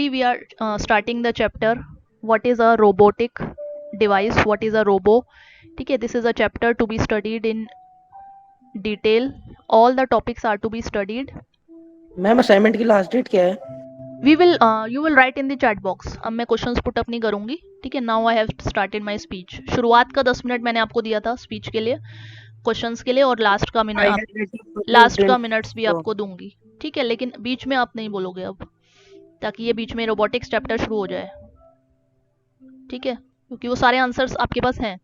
Today we are starting the chapter what is a robotic device, what is a robo. ठीक है, this is a chapter to be studied in detail. All the topics are to be studied. Ma'am assignment की last date क्या है? We will you will write in the chat box. अब मैं questions put up नहीं करूंगी. ठीक है, now I have started my speech. शुरुआत का 10 मिनट मैंने आपको दिया था स्पीच के लिए, क्वेश्चंस के लिए, और लास्ट का I minute, had written for you last का didn't मिनट्स भी so आपको दूंगी. ठीक है, लेकिन बीच में आप नहीं बोलोगे अब, ताकि ये बीच में रोबोटिक्स चैप्टर शुरू हो जाए. ठीक है, क्योंकि वो सारे आंसर्स आपके पास हैं.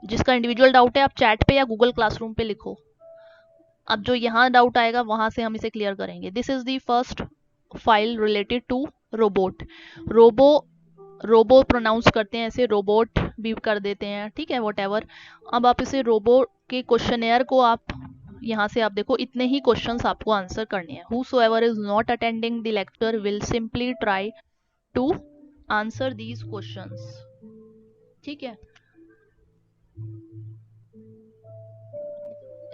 जिसका इंडिविजुअल डाउट है आप चैट पे या गूगल क्लासरूम पे लिखो. अब जो यहाँ डाउट आएगा वहां से हम इसे क्लियर करेंगे. This is the first file related to robot. Robo, robo pronounce करते हैं ऐसे, रोबोट भी कर देते हैं. ठीक है, वट. अब आप इसे रोबो के क्वेश्चनेयर को आप यहाँ से आप देखो, इतने ही क्वेश्चंस आपको आंसर करने हैं. Whosoever is not attending the lecture will simply try to answer these questions. ठीक है,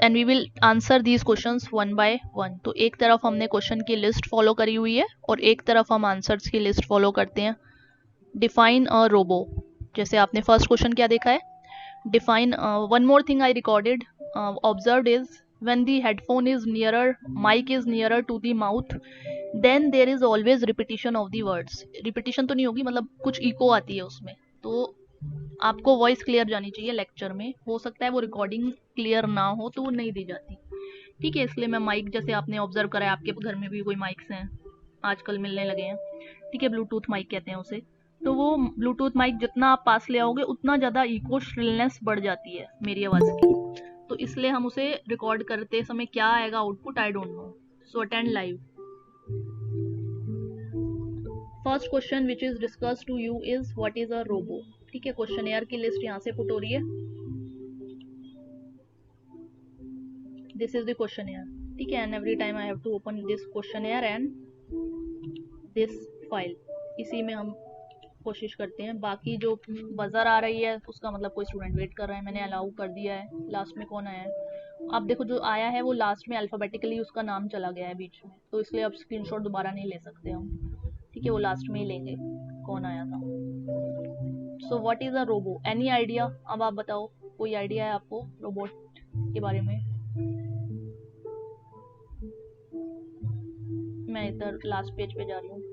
and we will answer these questions one by one. तो एक तरफ हमने क्वेश्चन की लिस्ट फॉलो करी हुई है और एक तरफ हम आंसर्स की लिस्ट फॉलो करते हैं. Define a robo. जैसे आपने फर्स्ट क्वेश्चन क्या देखा है, define. One more thing I recorded observed is when the headphone is nearer, mic is nearer to the mouth, then there is always repetition of the words. repetition तो नहीं होगी, मतलब कुछ इको आती है उसमें. तो आपको वॉइस क्लियर जानी चाहिए लेक्चर में. हो सकता है वो रिकॉर्डिंग क्लियर ना हो तो वो नहीं दी जाती. ठीक है, इसलिए मैं माइक, जैसे आपने ऑब्जर्व करा है आपके घर में भी कोई माइक्स हैं आजकल मिलने लगे हैं. ठीक है, ब्लूटूथ माइक कहते हैं उसे. तो वो ब्लूटूथ माइक जितना आप पास ले आओगे उतना ज़्यादा इको श्रिलनेस बढ़ जाती है मेरी आवाज़ की. तो इसलिए हम उसे रिकॉर्ड करते समय क्या आएगा output, I don't know. So attend live. First question which is discuss to you is what is a robo. ठीक है, क्वेश्चन एयर की लिस्ट यहाँ से पुट हो रही है. This is the question air. ठीक है, and every time I have to open this question air and this file. इसी में हम कोशिश करते हैं. बाकी जो बजर आ रही है उसका मतलब कोई स्टूडेंट वेट कर रहा है, मैंने अलाउ कर दिया है. लास्ट में कौन आया है आप देखो, जो आया है वो लास्ट में अल्फाबेटिकली उसका नाम चला गया है बीच में, तो इसलिए अब स्क्रीनशॉट दोबारा नहीं ले सकते हम. ठीक है, वो लास्ट में ही लेंगे कौन आया था. So what is a robo, any idea. अब आप बताओ, कोई आइडिया है आपको रोबोट के बारे में. मैं इधर लास्ट पेज पे जा रही हूँ.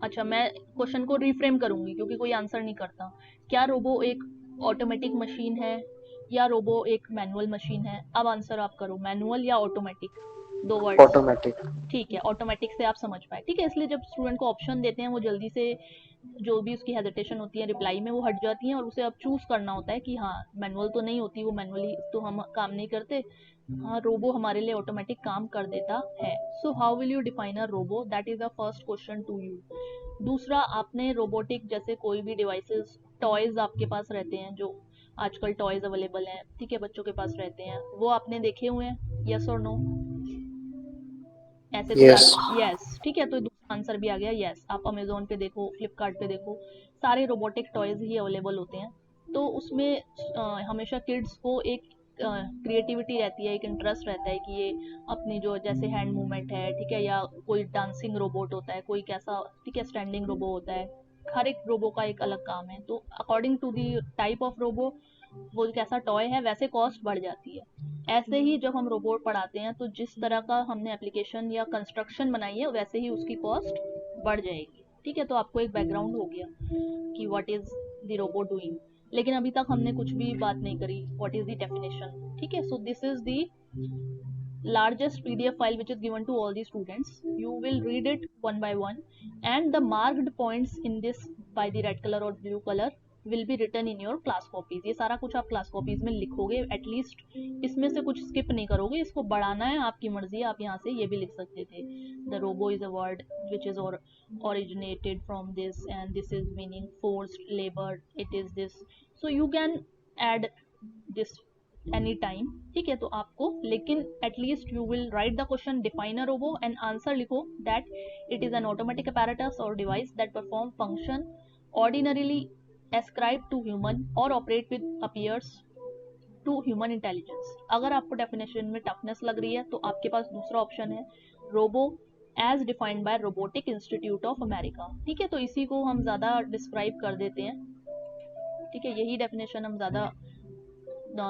अच्छा, मैं क्वेश्चन को रिफ्रेम करूंगी क्योंकि कोई आंसर नहीं करता. क्या रोबो एक ऑटोमेटिक मशीन है या रोबो एक मैनुअल मशीन है. अब आंसर आप करो, मैनुअल या ऑटोमेटिक. दो वर्ड्स. ऑटोमेटिक. ठीक है, ऑटोमेटिक से आप समझ पाए. ठीक है, इसलिए जब स्टूडेंट को ऑप्शन देते हैं वो जल्दी से जो भी उसकी हेजिटेशन होती है रिप्लाई में वो हट जाती है, और उसे अब चूज करना होता है कि हाँ मैनुअल तो नहीं होती, वो मैनुअली तो हम काम नहीं करते, हाँ रोबो हमारे लिए ऑटोमेटिक काम कर देता है. So how will you define a robo, that is the first question to you. दूसरा, आपने रोबोटिक जैसे कोई भी डिवाइसेस, टॉयज आपके पास रहते हैं, जो आजकल टॉयज अवेलेबल हैं. ठीक है, बच्चों के पास रहते हैं, वो आपने देखे हुए हैं, यस और नो. ऐसे कोई यस. यस. ठीक है, तो दूसरा आंसर भी आ गया यस. आप अमेजोन पे देखो, फ्लिपकार्ट पे देखो, सारे रोबोटिक टॉयज ही अवेलेबल होते हैं. तो उसमें हमेशा किड्स को एक क्रिएटिविटी रहती है, एक इंटरेस्ट रहता है कि ये अपनी जो जैसे हैंड मूवमेंट है, ठीक है, या कोई डांसिंग रोबोट होता है, कोई कैसा, ठीक है, स्टैंडिंग रोबो होता है. हर एक रोबो का एक अलग काम है. तो according to the type of robo, वो कैसा टॉय है वैसे कॉस्ट बढ़ जाती है. ऐसे ही जब हम रोबोट पढ़ाते हैं तो जिस तरह का हमने एप्लीकेशन या कंस्ट्रक्शन बनाई है वैसे ही उसकी कॉस्ट बढ़ जाएगी. ठीक है, तो आपको एक बैकग्राउंड हो गया कि what is the robot doing. लेकिन अभी तक हमने कुछ भी बात नहीं करी व्हाट इज द डेफिनेशन. ठीक है, सो this is the largest PDF file which is given to all the students. You will read it one by one, and the marked points in this by the red color or blue color will be written in your class copies. ये सारा कुछ आप class copies में लिखोगे at least. इसमें से कुछ skip नहीं करोगे, इसको बढ़ाना है आपकी मर्जी. आप यहाँ से ये भी लिख सकते थे, the robo is a word which is originated from this and this is meaning forced labor, it is this. So you can add this any time. ठीक है, तो आपको, लेकिन at least you will write the question, define a robo, and answer लिखो that it is an automatic apparatus और device that perform function ordinarily ascribed to human or operate with appears to human intelligence. अगर आपको definition में toughness लग रही है तो आपके पास दूसरा ऑप्शन है, robo as defined by robotic institute of America. ठीक है, तो इसी को हम ज़्यादा डिस्क्राइब कर देते हैं। ठीक है, यही डेफिनेशन हम ज़्यादा,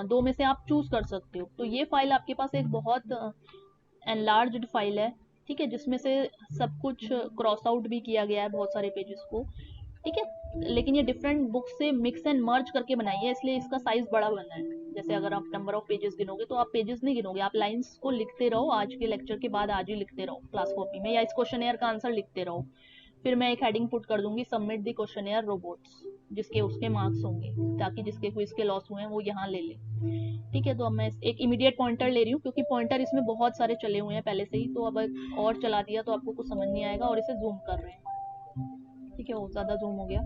दो में से आप चूज कर सकते हो। तो ये फाइल आपके पास एक बहुत एनलार्ज्ड फाइल है। ठीक है, जिसमें से सब कुछ क्रॉस आउट भी किया गया है, बहुत सारे पेजेस को। ठीक है, लेकिन ये डिफरेंट बुक्स से मिक्स एंड मर्ज करके बनाई है, इसलिए इसका साइज बड़ा बना है। जैसे अगर आप नंबर ऑफ पेजेस गिनोगे तो आप पेजेस नहीं गिनोगे, आप लाइंस को लिखते रहो, आज के लेक्चर के बाद आज ही लिखते रहो क्लास कॉपी में, या इस क्वेश्चन का आंसर लिखते रहो। फिर मैं एक हेडिंग पुट कर दूंगी, सबमिट द क्वेश्चन रोबोट्स, जिसके उसके मार्क्स होंगे, ताकि जिसके क्विज के लॉस हुए हैं वो यहाँ ले ले। ठीक है, तो अब मैं एक इमीडिएट पॉइंटर ले रही हूँ, क्योंकि पॉइंटर इसमें बहुत सारे चले हुए हैं पहले से ही, तो अब और चला दिया तो आपको कुछ समझ नहीं आएगा, और इसे जूम कर रहे हैं। ठीक है, वो ज़्यादा जूम हो गया।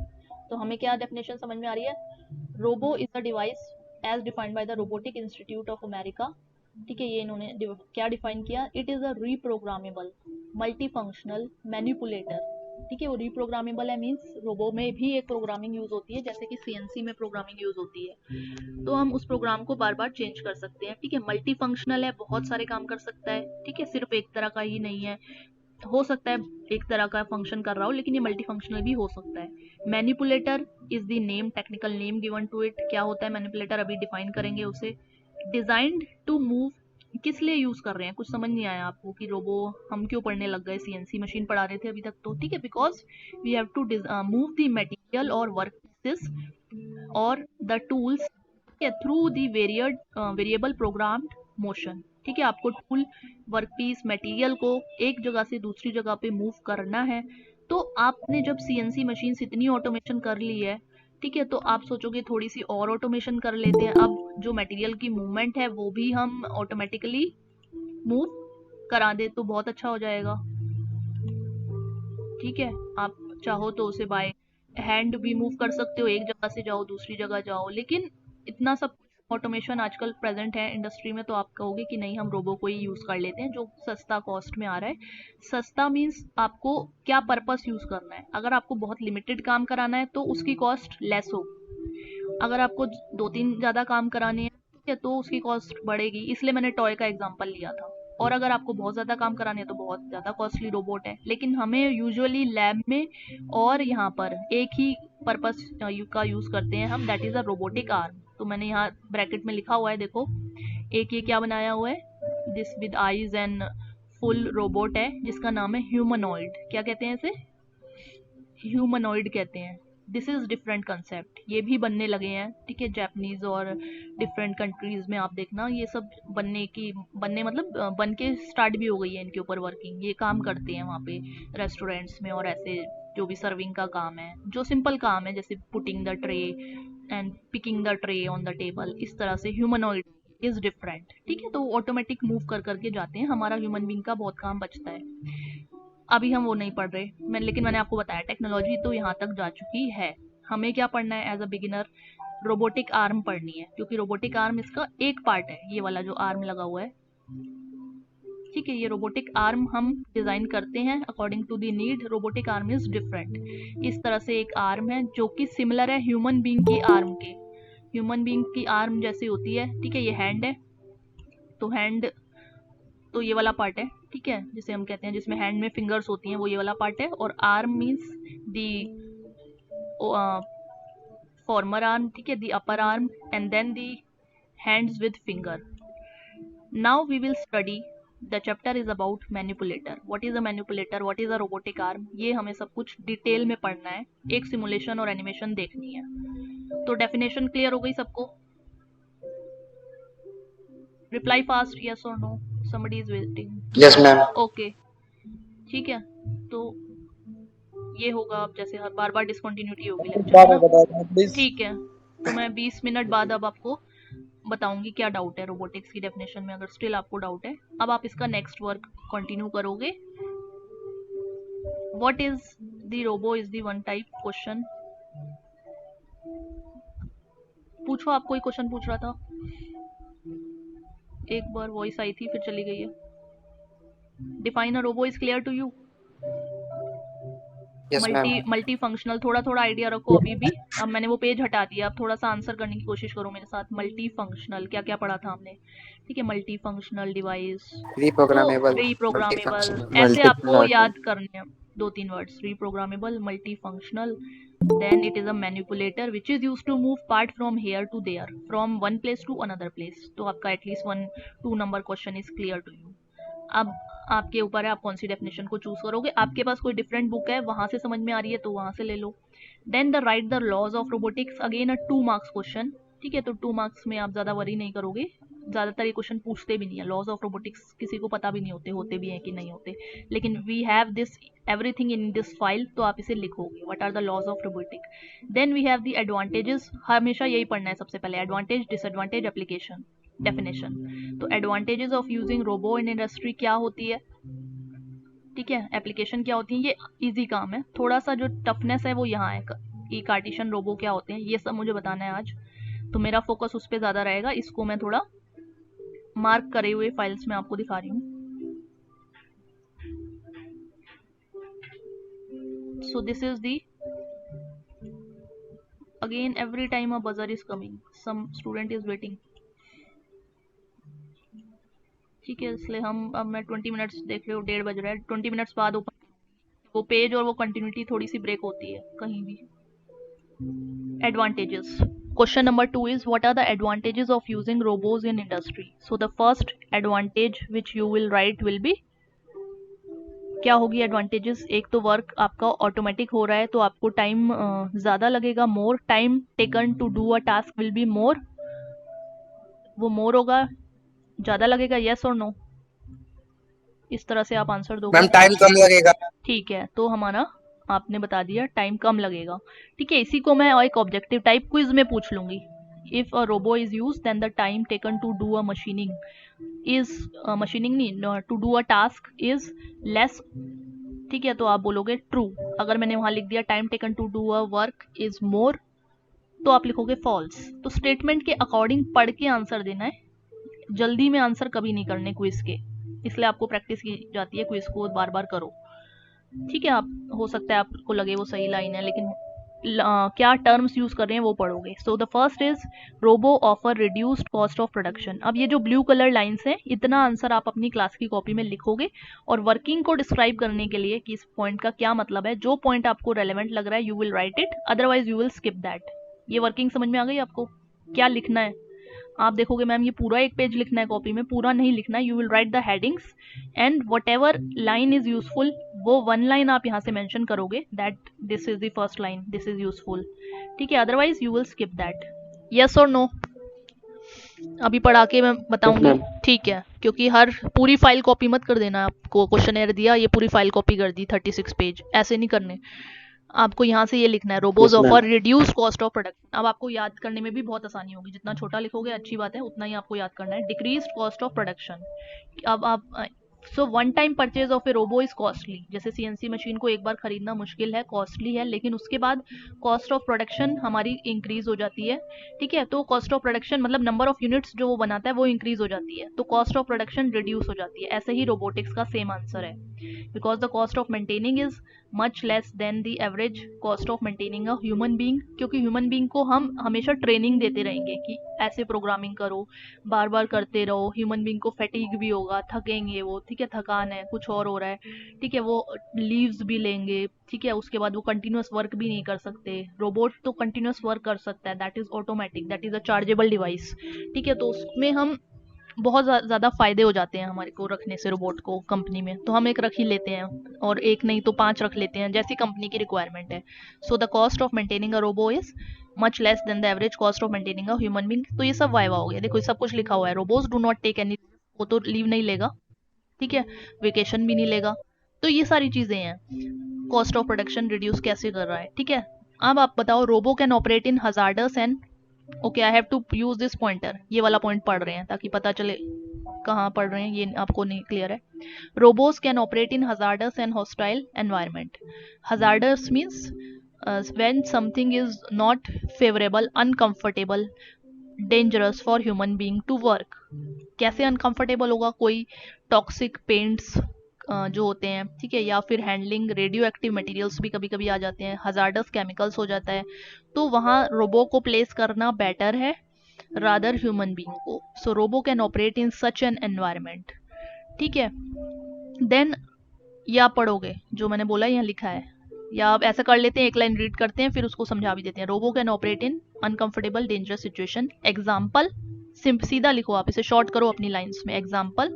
तो हमें क्या डेफिनेशन समझ में आ रही है? Robo is a device as defined by the robotic institute of America. ठीक है, ये इन्होंने क्या डिफाइन किया? It is a reprogrammable multi functional manipulator. ठीक है, वो रीप्रोग्रामेबल है, मीन्स रोबो में भी एक प्रोग्रामिंग यूज होती है, जैसे कि सीएनसी में प्रोग्रामिंग यूज होती है। तो हम उस प्रोग्राम को बार बार चेंज कर सकते हैं। ठीक है, मल्टी फंक्शनल है, बहुत सारे काम कर सकता है। ठीक है, सिर्फ एक तरह का ही नहीं है, हो सकता है एक तरह का फंक्शन कर रहा हो, लेकिन ये मल्टी फंक्शनल भी हो सकता है। Manipulator is the name, technical name given to it. क्या होता है मैनिपुलेटर, अभी डिफाइन करेंगे उसे। डिजाइंड टू मूव, किस लिए यूज कर रहे हैं, कुछ समझ नहीं आया आपको कि रोबो हम क्यों पढ़ने लग गए? सीएनसी मशीन पढ़ा रहे थे अभी तक तो। ठीक है, because we have to move the material और वर्क पीसेस और the tools through the variable programmed motion. ठीक है, आपको टूल, वर्कपीस, मटेरियल को एक जगह से दूसरी जगह पे मूव करना है। तो आपने जब सीएनसी मशीन से इतनी ऑटोमेशन कर ली है, ठीक है, तो आप सोचोगे थोड़ी सी और ऑटोमेशन कर लेते हैं। अब जो मटेरियल की मूवमेंट है वो भी हम ऑटोमेटिकली मूव करा दे तो बहुत अच्छा हो जाएगा। ठीक है, आप चाहो तो उसे बाय हैंड भी मूव कर सकते हो, एक जगह से जाओ दूसरी जगह जाओ। लेकिन इतना सब ऑटोमेशन आजकल प्रेजेंट है इंडस्ट्री में, तो आप कहोगे कि नहीं हम रोबो को ही यूज कर लेते हैं, जो सस्ता कॉस्ट में आ रहा है। सस्ता मीन्स आपको क्या पर्पस यूज करना है। अगर आपको बहुत लिमिटेड काम कराना है तो उसकी कॉस्ट लेस होगी। अगर आपको दो तीन ज्यादा काम कराने हैं, ठीक है, तो उसकी कॉस्ट बढ़ेगी। इसलिए मैंने टॉय का एग्जांपल लिया था। और अगर आपको बहुत ज़्यादा काम कराने हैं तो बहुत ज़्यादा कॉस्टली रोबोट है। लेकिन हमें यूजुअली लैब में और यहाँ पर एक ही पर्पस का यूज़ करते हैं हम, that is a robotic arm. तो मैंने यहाँ ब्रैकेट में लिखा हुआ है, देखो एक ये क्या बनाया हुआ है, this with eyes and full robot है, जिसका नाम है ह्यूमनॉइड। क्या कहते हैं इसे? ह्यूमनॉइड कहते हैं। दिस इज डिफरेंट कंसेप्ट, ये भी बनने लगे हैं। ठीक है, जापानीज और डिफरेंट कंट्रीज में आप देखना ये सब बनने मतलब बन के स्टार्ट भी हो गई है इनके ऊपर वर्किंग। ये काम करते हैं वहाँ पे रेस्टोरेंट्स में, और ऐसे जो भी सर्विंग का काम है, जो सिंपल काम है, जैसे putting the tray and picking the tray on the table, इस तरह से ह्यूमनॉइड इज डिफरेंट। ठीक है, तो ऑटोमेटिक मूव कर करके जाते हैं, हमारा ह्यूमन बींग का बहुत काम बचता है। अभी हम वो नहीं पढ़ रहे लेकिन मैंने आपको बताया टेक्नोलॉजी तो यहाँ तक जा चुकी है। हमें क्या पढ़ना है as a beginner? Robotic arm पढ़नी है, क्योंकि रोबोटिक आर्म इसका एक पार्ट है, ये वाला जो आर्म लगा हुआ है। ठीक है, ये रोबोटिक आर्म हम डिजाइन करते हैं according to the need. Robotic arm is different. इस तरह से एक आर्म है जो कि सिमिलर है ह्यूमन बींग की आर्म के। ह्यूमन बींग की आर्म जैसी होती है। ठीक है, ये हैंड है, तो हैंड तो ये वाला पार्ट है। ठीक है, जिसे हम कहते हैं, जिसमें हैंड में फिंगर्स होती हैं, वो ये वाला पार्ट है। और arm means the former arm. ठीक है, the upper arm and then the hands with finger. Now we will study the chapter is about manipulator. What is a manipulator, what is a robotic arm, ये हमें सब कुछ detail में पढ़ना है, एक सिमुलेशन और एनिमेशन देखनी है। तो डेफिनेशन क्लियर हो गई सबको? रिप्लाई फास्ट, यस और no, somebody is waiting. Yes ma'am. Okay, ठीक है, तो ये होगा। अब जैसे हर बार बार डिसकंटिन्यूटी होगी लेक्चर में ना। ठीक है, तो मैं 20 मिनट बाद अब आपको बताऊंगी क्या डाउट है रोबोटिक्स की डेफिनेशन में, अगर स्टिल आपको डाउट है। अब आप इसका नेक्स्ट वर्क कंटिन्यू करोगे। What is the robo is the one type question. पूछो, आप कोई क्वेश्चन पूछ रहा था, एक बार वॉइस आई थी फिर चली गई है। Define a robo is clear to you? Yes ma'am. Multi functional, थोड़ा थोड़ा आइडिया रखो अभी भी। अब मैंने वो पेज हटा दिया, अब थोड़ा सा आंसर करने की कोशिश करो मेरे साथ। मल्टी फंक्शनल क्या क्या पढ़ा था हमने? ठीक है, मल्टी फंक्शनल डिवाइस, तो रीप्रोग्रामेबल, रीप्रोग्रामेबल, मल्टीफंक्शनल। ऐसे आपको मल्टीप्लाट याद करने हैं 2-3 words. Reprogrammable, multi functional, then it is a manipulator which is used to move part from here to there, from one place to another place। तो आपका at least 1-2 number question is clear to you. अब आपके ऊपर है, आप कौन सी definition को choose करोगे। आपके पास कोई डिफरेंट बुक है, वहां से समझ में आ रही है तो वहां से ले लो। Then the right the laws of robotics, again a 2 marks question. ठीक है, तो 2 मार्क्स में आप ज्यादा वरी नहीं करोगे, ज्यादातर ये क्वेश्चन पूछते भी नहीं है। लॉज ऑफ रोबोटिक्स किसी को पता भी नहीं होते भी हैं कि नहीं होते, लेकिन we have this everything in this file, तो आप इसे लिखोगे, what are the laws of robotic. Then we have the advantages, हमेशा यही पढ़ना है सबसे पहले, एडवांटेज, डिसएडवांटेज, एप्लीकेशन, डेफिनेशन। तो advantages of using robo in industry क्या होती है, ठीक है, एप्लीकेशन क्या होती है, ये इजी काम है। थोड़ा सा जो टफनेस है वो यहाँ है कि कार्टिशन रोबो क्या होते हैं, ये सब मुझे बताना है आज, तो मेरा फोकस उस पर ज़्यादा रहेगा। इसको मैं थोड़ा मार्क करे हुए फाइल्स में आपको दिखा रही हूँ। So this is the, again every time a buzzer is coming, some student is waiting. ठीक है, इसलिए अब मैं 20 मिनट्स देख रहे हो, 1:30 बज रहा है, 20 मिनट्स बाद ओपन वो पेज और वो कंटिन्यूटी थोड़ी सी ब्रेक होती है कहीं भी। Advantages. Question number 2 is, what are the advantages of using robots in industry? So the first advantage which you will write will be, क्या होगी एडवांटेजेस? एक तो वर्क आपका ऑटोमेटिक हो रहा है, तो आपको टाइम ज़्यादा लगेगा, more time taken to do a task will be more, वो मोर होगा, ज़्यादा लगेगा, येस और नो? इस तरह से आप आंसर दोगे। मैम टाइम कम लगेगा। ठीक है, तो हमारा आपने बता दिया टाइम कम लगेगा। ठीक है, इसी को मैं एक ऑब्जेक्टिव टाइप क्विज में पूछ लूंगी। If a robo is use, then the time taken to do a machining is, machining नहीं, to do a task is less. ठीक है, तो आप बोलोगे ट्रू। अगर मैंने वहां लिख दिया time taken to do a work is more, तो आप लिखोगे फॉल्स। तो स्टेटमेंट के अकॉर्डिंग पढ़ के आंसर देना है, जल्दी में आंसर कभी नहीं करने क्विज के, इसलिए आपको प्रैक्टिस की जाती है, क्विज को बार बार करो। ठीक है, आप हो सकता है आपको लगे वो सही लाइन है, लेकिन क्या टर्म्स यूज कर रहे हैं वो पढ़ोगे। So the first is robo offer reduced cost of production. अब ये जो ब्लू कलर लाइंस हैं, इतना आंसर आप अपनी क्लास की कॉपी में लिखोगे, और वर्किंग को डिस्क्राइब करने के लिए कि इस पॉइंट का क्या मतलब है, जो पॉइंट आपको रेलेवेंट लग रहा है you will right it, otherwise you will skip that. ये वर्किंग समझ में आ गई आपको, क्या लिखना है? आप देखोगे मैम ये पूरा एक पेज लिखना है कॉपी में, पूरा नहीं लिखना है, you will write the headings and what ever line is useful, वो 1 लाइन आप यहाँ से मेंशन करोगे, that this is the first line, this is useful. ठीक है, otherwise you will skip that. Yes और नो? अभी पढ़ा के मैं बताऊंगी। ठीक है, क्योंकि हर पूरी फाइल कॉपी मत कर देना। आपको क्वेश्चन दिया, ये पूरी फाइल कॉपी कर दी 36 पेज, ऐसे नहीं करने। आपको यहाँ से ये लिखना है, robots offer reduce cost of production. अब आपको याद करने में भी बहुत आसानी होगी, जितना छोटा लिखोगे अच्छी बात है, उतना ही आपको याद करना है। डिक्रीज कॉस्ट ऑफ प्रोडक्शन, अब आप so one time purchase of a robo is costly. जैसे सीएनसी मशीन को एक बार खरीदना मुश्किल है, कॉस्टली है, लेकिन उसके बाद कॉस्ट ऑफ प्रोडक्शन हमारी इंक्रीज हो जाती है। ठीक है, तो कॉस्ट ऑफ प्रोडक्शन मतलब नंबर ऑफ यूनिट्स जो वो बनाता है वो इंक्रीज हो जाती है, तो कॉस्ट ऑफ प्रोडक्शन रिड्यूस हो जाती है। ऐसे ही रोबोटिक्स का सेम आंसर है, because the cost of maintaining is much less than the average cost of maintaining a human being. क्योंकि ह्यूमन बीइंग को हम हमेशा ट्रेनिंग देते रहेंगे कि ऐसे प्रोग्रामिंग करो, बार बार करते रहो। ह्यूमन बीइंग को फैटिग भी होगा, थकेंगे वो, ठीक है, थकान है, कुछ और हो रहा है, ठीक है, वो लीव्स भी लेंगे, ठीक है, उसके बाद वो कंटिन्यूस वर्क भी नहीं कर सकते। रोबोट तो कंटिन्यूस वर्क कर सकता है, that is automatic, that is a chargeable device. ठीक है, तो उसमें हम बहुत ज़्यादा फायदे हो जाते हैं हमारे को रखने से रोबोट को कंपनी में, तो हम एक रख ही लेते हैं, और एक नहीं तो 5 रख लेते हैं, जैसी कंपनी की रिक्वायरमेंट है। So the cost of maintaining a robo is much less than the average cost of maintaining a human being. तो ये सब वाइवा हो गया, देखो सब कुछ लिखा हुआ है। Robos do not take any, वो तो लीव नहीं लेगा, ठीक है, वेकेशन भी नहीं लेगा, तो ये सारी चीज़ें हैं। कॉस्ट ऑफ प्रोडक्शन रिड्यूस कैसे कर रहा है, ठीक है। अब आप बताओ, robo can operate in hazardous and, okay I have to use this pointer, ये वाला पॉइंट पढ़ रहे हैं ताकि पता चले कहाँ पढ़ रहे हैं, ये आपको नहीं क्लियर है। Robos can operate in hazardous and hostile environment. Hazardous means when something is not favourable, uncomfortable, dangerous for human being to work. कैसे अनकंफर्टेबल होगा? कोई टॉक्सिक पेंट्स जो होते हैं, ठीक है, या फिर हैंडलिंग रेडियो एक्टिव मटेरियल्स भी कभी कभी आ जाते हैं, हजार्डस केमिकल्स हो जाता है, तो वहाँ रोबो को प्लेस करना बेटर है रादर ह्यूमन बीइंग को. So robo can operate in such an environment. ठीक है. देन ये आप पढ़ोगे जो मैंने बोला यहाँ लिखा है, या आप ऐसा कर लेते हैं, एक लाइन रीड करते हैं फिर उसको समझा भी देते हैं. Robo can operate in uncomfortable dangerous situation. Example सीधा लिखो, आप इसे शॉर्ट करो अपनी लाइंस में. Example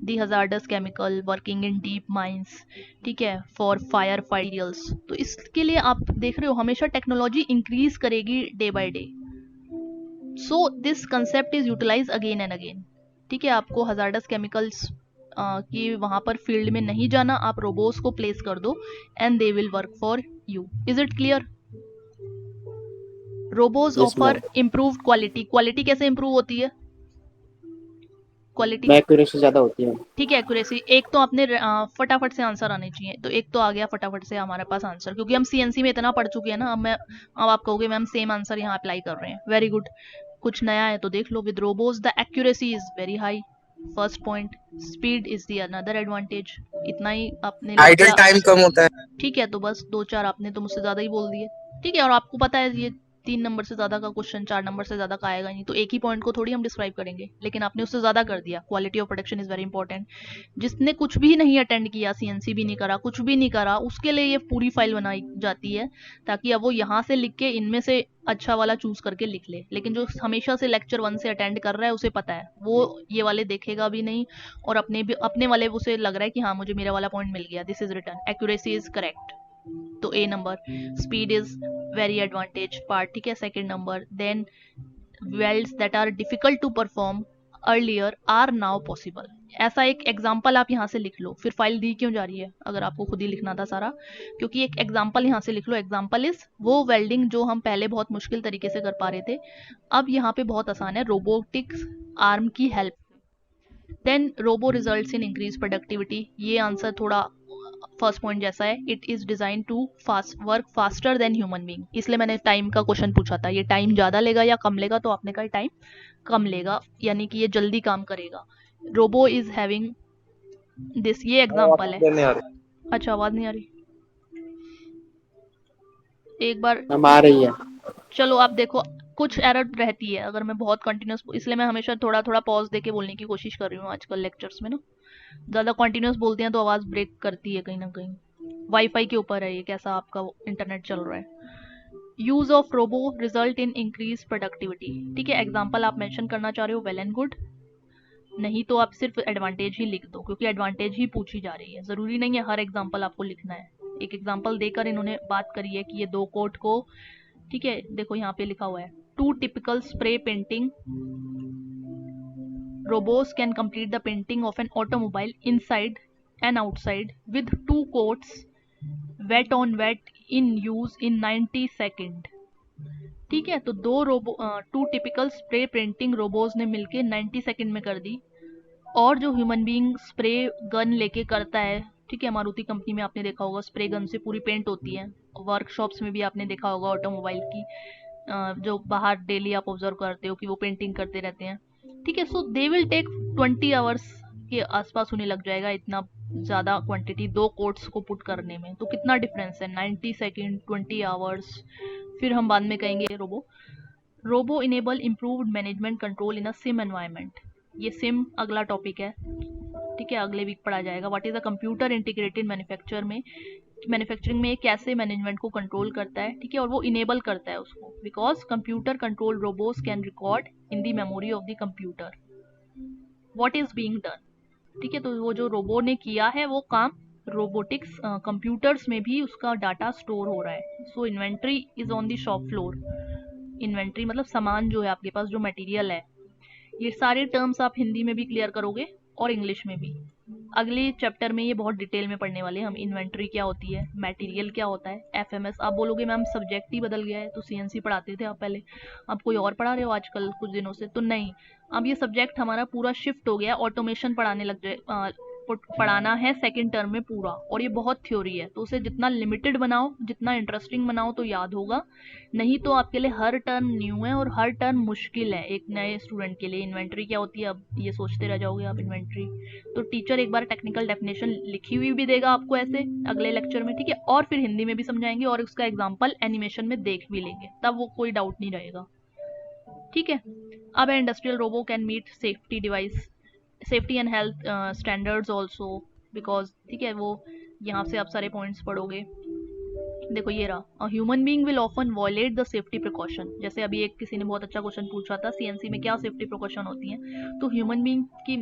the hazardous chemical working in deep mines, ठीक है, फॉर फायर फाइटियल्स. तो इसके लिए आप देख रहे हो हमेशा टेक्नोलॉजी इंक्रीज करेगी day by day. So this concept is utilise again and again. ठीक है, आपको हजार्डस केमिकल्स कि वहां पर फील्ड में नहीं जाना, आप रोबोट्स को प्लेस कर दो and they will work for you. Is it clear? Robots yes ma'am. Offer improved quality. Quality कैसे इम्प्रूव होती है? क्वालिटी, मैं एक्यूरेसी ज्यादा होती है। ठीक है, एक्यूरेसी. एक तो आपने फटाफट से आंसर आने चाहिए, तो एक तो आ गया फटाफट से हमारे पास आंसर, क्योंकि हम सीएनसी में इतना पढ़ चुके हैं ना. अब आप कहोगे मैम सेम आंसर यहाँ अप्लाई कर रहे हैं. वेरी गुड, कुछ नया है तो देख लो. With robots the accuracy is very high. First point. Speed is the another advantage. इतना ही आपने आइडल टाइम कम होता है. ठीक है, तो बस 2-4 आपने तो मुझसे ज्यादा ही बोल दिए. ठीक है, और आपको पता है ये 3 नंबर से ज्यादा का क्वेश्चन 4 नंबर से ज्यादा का आएगा नहीं, तो एक ही पॉइंट को थोड़ी हम डिस्क्राइब करेंगे, लेकिन आपने उससे ज्यादा कर दिया. Quality of production is very important. जिसने कुछ भी नहीं अटेंड किया, सीएनसी भी नहीं करा, कुछ भी नहीं करा, उसके लिए ये पूरी फाइल बनाई जाती है, ताकि अब वो यहाँ से लिख के इनमें से अच्छा वाला चूज करके लिख ले. लेकिन जो हमेशा से लेक्चर 1 से अटेंड कर रहा है उसे पता है, वो ये वाले देखेगा भी नहीं, और अपने वाले उसे लग रहा है कि हाँ मुझे मेरा वाला पॉइंट मिल गया. This is return. Accuracy is correct, तो a number. Speed is very advantage part. ठीक है, second number. Then welds that are difficult to perform earlier are now possible. ऐसा एक एग्जाम्पल आप यहाँ से लिख लो. फिर फाइल दी क्यों जा रही है अगर आपको खुद ही लिखना था सारा? क्योंकि एक एग्जाम्पल यहाँ से लिख लो. एग्जाम्पल इज वो वेल्डिंग जो हम पहले बहुत मुश्किल तरीके से कर पा रहे थे, अब यहाँ पे बहुत आसान है रोबोटिक्स आर्म की help. Then robo results in increase productivity. ये आंसर थोड़ा फर्स्ट पॉइंट जैसा है. It is design to work faster than human being. इसलिए मैंने टाइम का क्वेश्चन पूछा था, ये टाइम ज्यादा लेगा या कम लेगा, तो आपने कहा टाइम कम लेगा, यानी कि ये जल्दी काम करेगा. Robo is having this. ये एग्जांपल है. अच्छा, आवाज नहीं आ रही? एक बार मैम आ रही है। चलो आप देखो, कुछ एरर रहती है अगर मैं बहुत कंटिन्यूस, इसलिए मैं हमेशा थोड़ा थोड़ा पॉज देके बोलने की कोशिश कर रही हूँ आजकल लेक्चर्स में ना. ज़्यादा कंटिन्यूस बोलते हैं तो आवाज़ ब्रेक करती है कहीं ना कहीं. वाईफाई के ऊपर है ये, कैसा आपका इंटरनेट चल रहा है. Use of robo result in increase productivity. ठीक है, एग्जाम्पल आप मेंशन करना चाह रहे हो, वेल एंड गुड. नहीं तो आप सिर्फ एडवांटेज ही लिख दो, क्योंकि एडवांटेज ही पूछी जा रही है. ज़रूरी नहीं है हर एग्जाम्पल आपको लिखना है. एक एग्जाम्पल देकर इन्होंने बात करी है कि ये 2 कोट को, ठीक है, देखो यहाँ पे लिखा हुआ है 2 typical spray painting. Robots can complete the painting of an automobile inside and outside with 2 coats wet on wet in use in 90 second. ठीक है, तो 2 टिपिकल स्प्रे पेंटिंग रोबोट्स ने मिलके 90 सेकेंड में कर दी. और जो ह्यूमन बीइंग स्प्रे गन लेके करता है, ठीक है, मारुति कंपनी में आपने देखा होगा स्प्रे गन से पूरी पेंट होती है. वर्कशॉप्स में भी आपने देखा होगा ऑटोमोबाइल की, जो बाहर डेली आप ऑब्जर्व करते हो कि वो पेंटिंग करते रहते हैं. ठीक है, सो दे विल टेक 20 आवर्स के आसपास उन्हें लग जाएगा, इतना ज़्यादा क्वांटिटी 2 कोट्स को पुट करने में. तो कितना डिफरेंस है, 90 सेकेंड 20 आवर्स. फिर हम बाद में कहेंगे robo enable improved management control in a sim environment. ये सिम अगला टॉपिक है, ठीक है, अगले वीक पढ़ा जाएगा. What is a computer integrated manufacturing में कैसे मैनेजमेंट को कंट्रोल करता है, ठीक है, और वो इनेबल करता है उसको, because computer control robots can record in the memory of the computer what is being done. ठीक है, तो वो जो रोबो ने किया है वो काम रोबोटिक्स कंप्यूटर्स में भी उसका डाटा स्टोर हो रहा है. So inventory is on the shop floor. Inventory मतलब सामान जो है आपके पास, जो मटेरियल है. ये सारे टर्म्स आप हिंदी में भी क्लियर करोगे और इंग्लिश में भी. अगले चैप्टर में ये बहुत डिटेल में पढ़ने वाले हैं हम. इन्वेंट्री क्या होती है, मटेरियल क्या होता है, एफएमएस. आप बोलोगे मैम सब्जेक्ट ही बदल गया है, तो सीएनसी पढ़ाते थे आप पहले, आप कोई और पढ़ा रहे हो आजकल कुछ दिनों से? तो नहीं, अब ये सब्जेक्ट हमारा पूरा शिफ्ट हो गया, ऑटोमेशन पढ़ाना है सेकंड टर्म में पूरा, और ये बहुत थ्योरी है, तो उसे जितना लिमिटेड बनाओ, जितना इंटरेस्टिंग बनाओ तो याद होगा। नहीं तो आपके लिए हर टर्म न्यू है और हर टर्म मुश्किल है एक नए स्टूडेंट के लिए। इन्वेंट्री क्या होती है, अब ये सोचते रह जाओगे आप इन्वेंट्री। तो टीचर एक बार टेक्निकल डेफिनेशन लिखी हुई भी देगा आपको ऐसे अगले लेक्चर में, ठीक है, और फिर हिंदी में भी समझाएंगे और उसका एग्जाम्पल एनिमेशन में देख भी लेंगे, तब वो कोई डाउट नहीं रहेगा, ठीक है। अब industrial robo can meet safety device, safety and health standards also, because, ठीक है, वो यहाँ से आप सारे पॉइंट्स पढ़ोगे। देखो ये रहा, human being will often violate the safety precaution. जैसे अभी एक किसी ने बहुत अच्छा क्वेश्चन पूछा था, सीएनसी में क्या सेफ्टी प्रिकॉशन होती हैं, तो ह्यूमन बीइंग की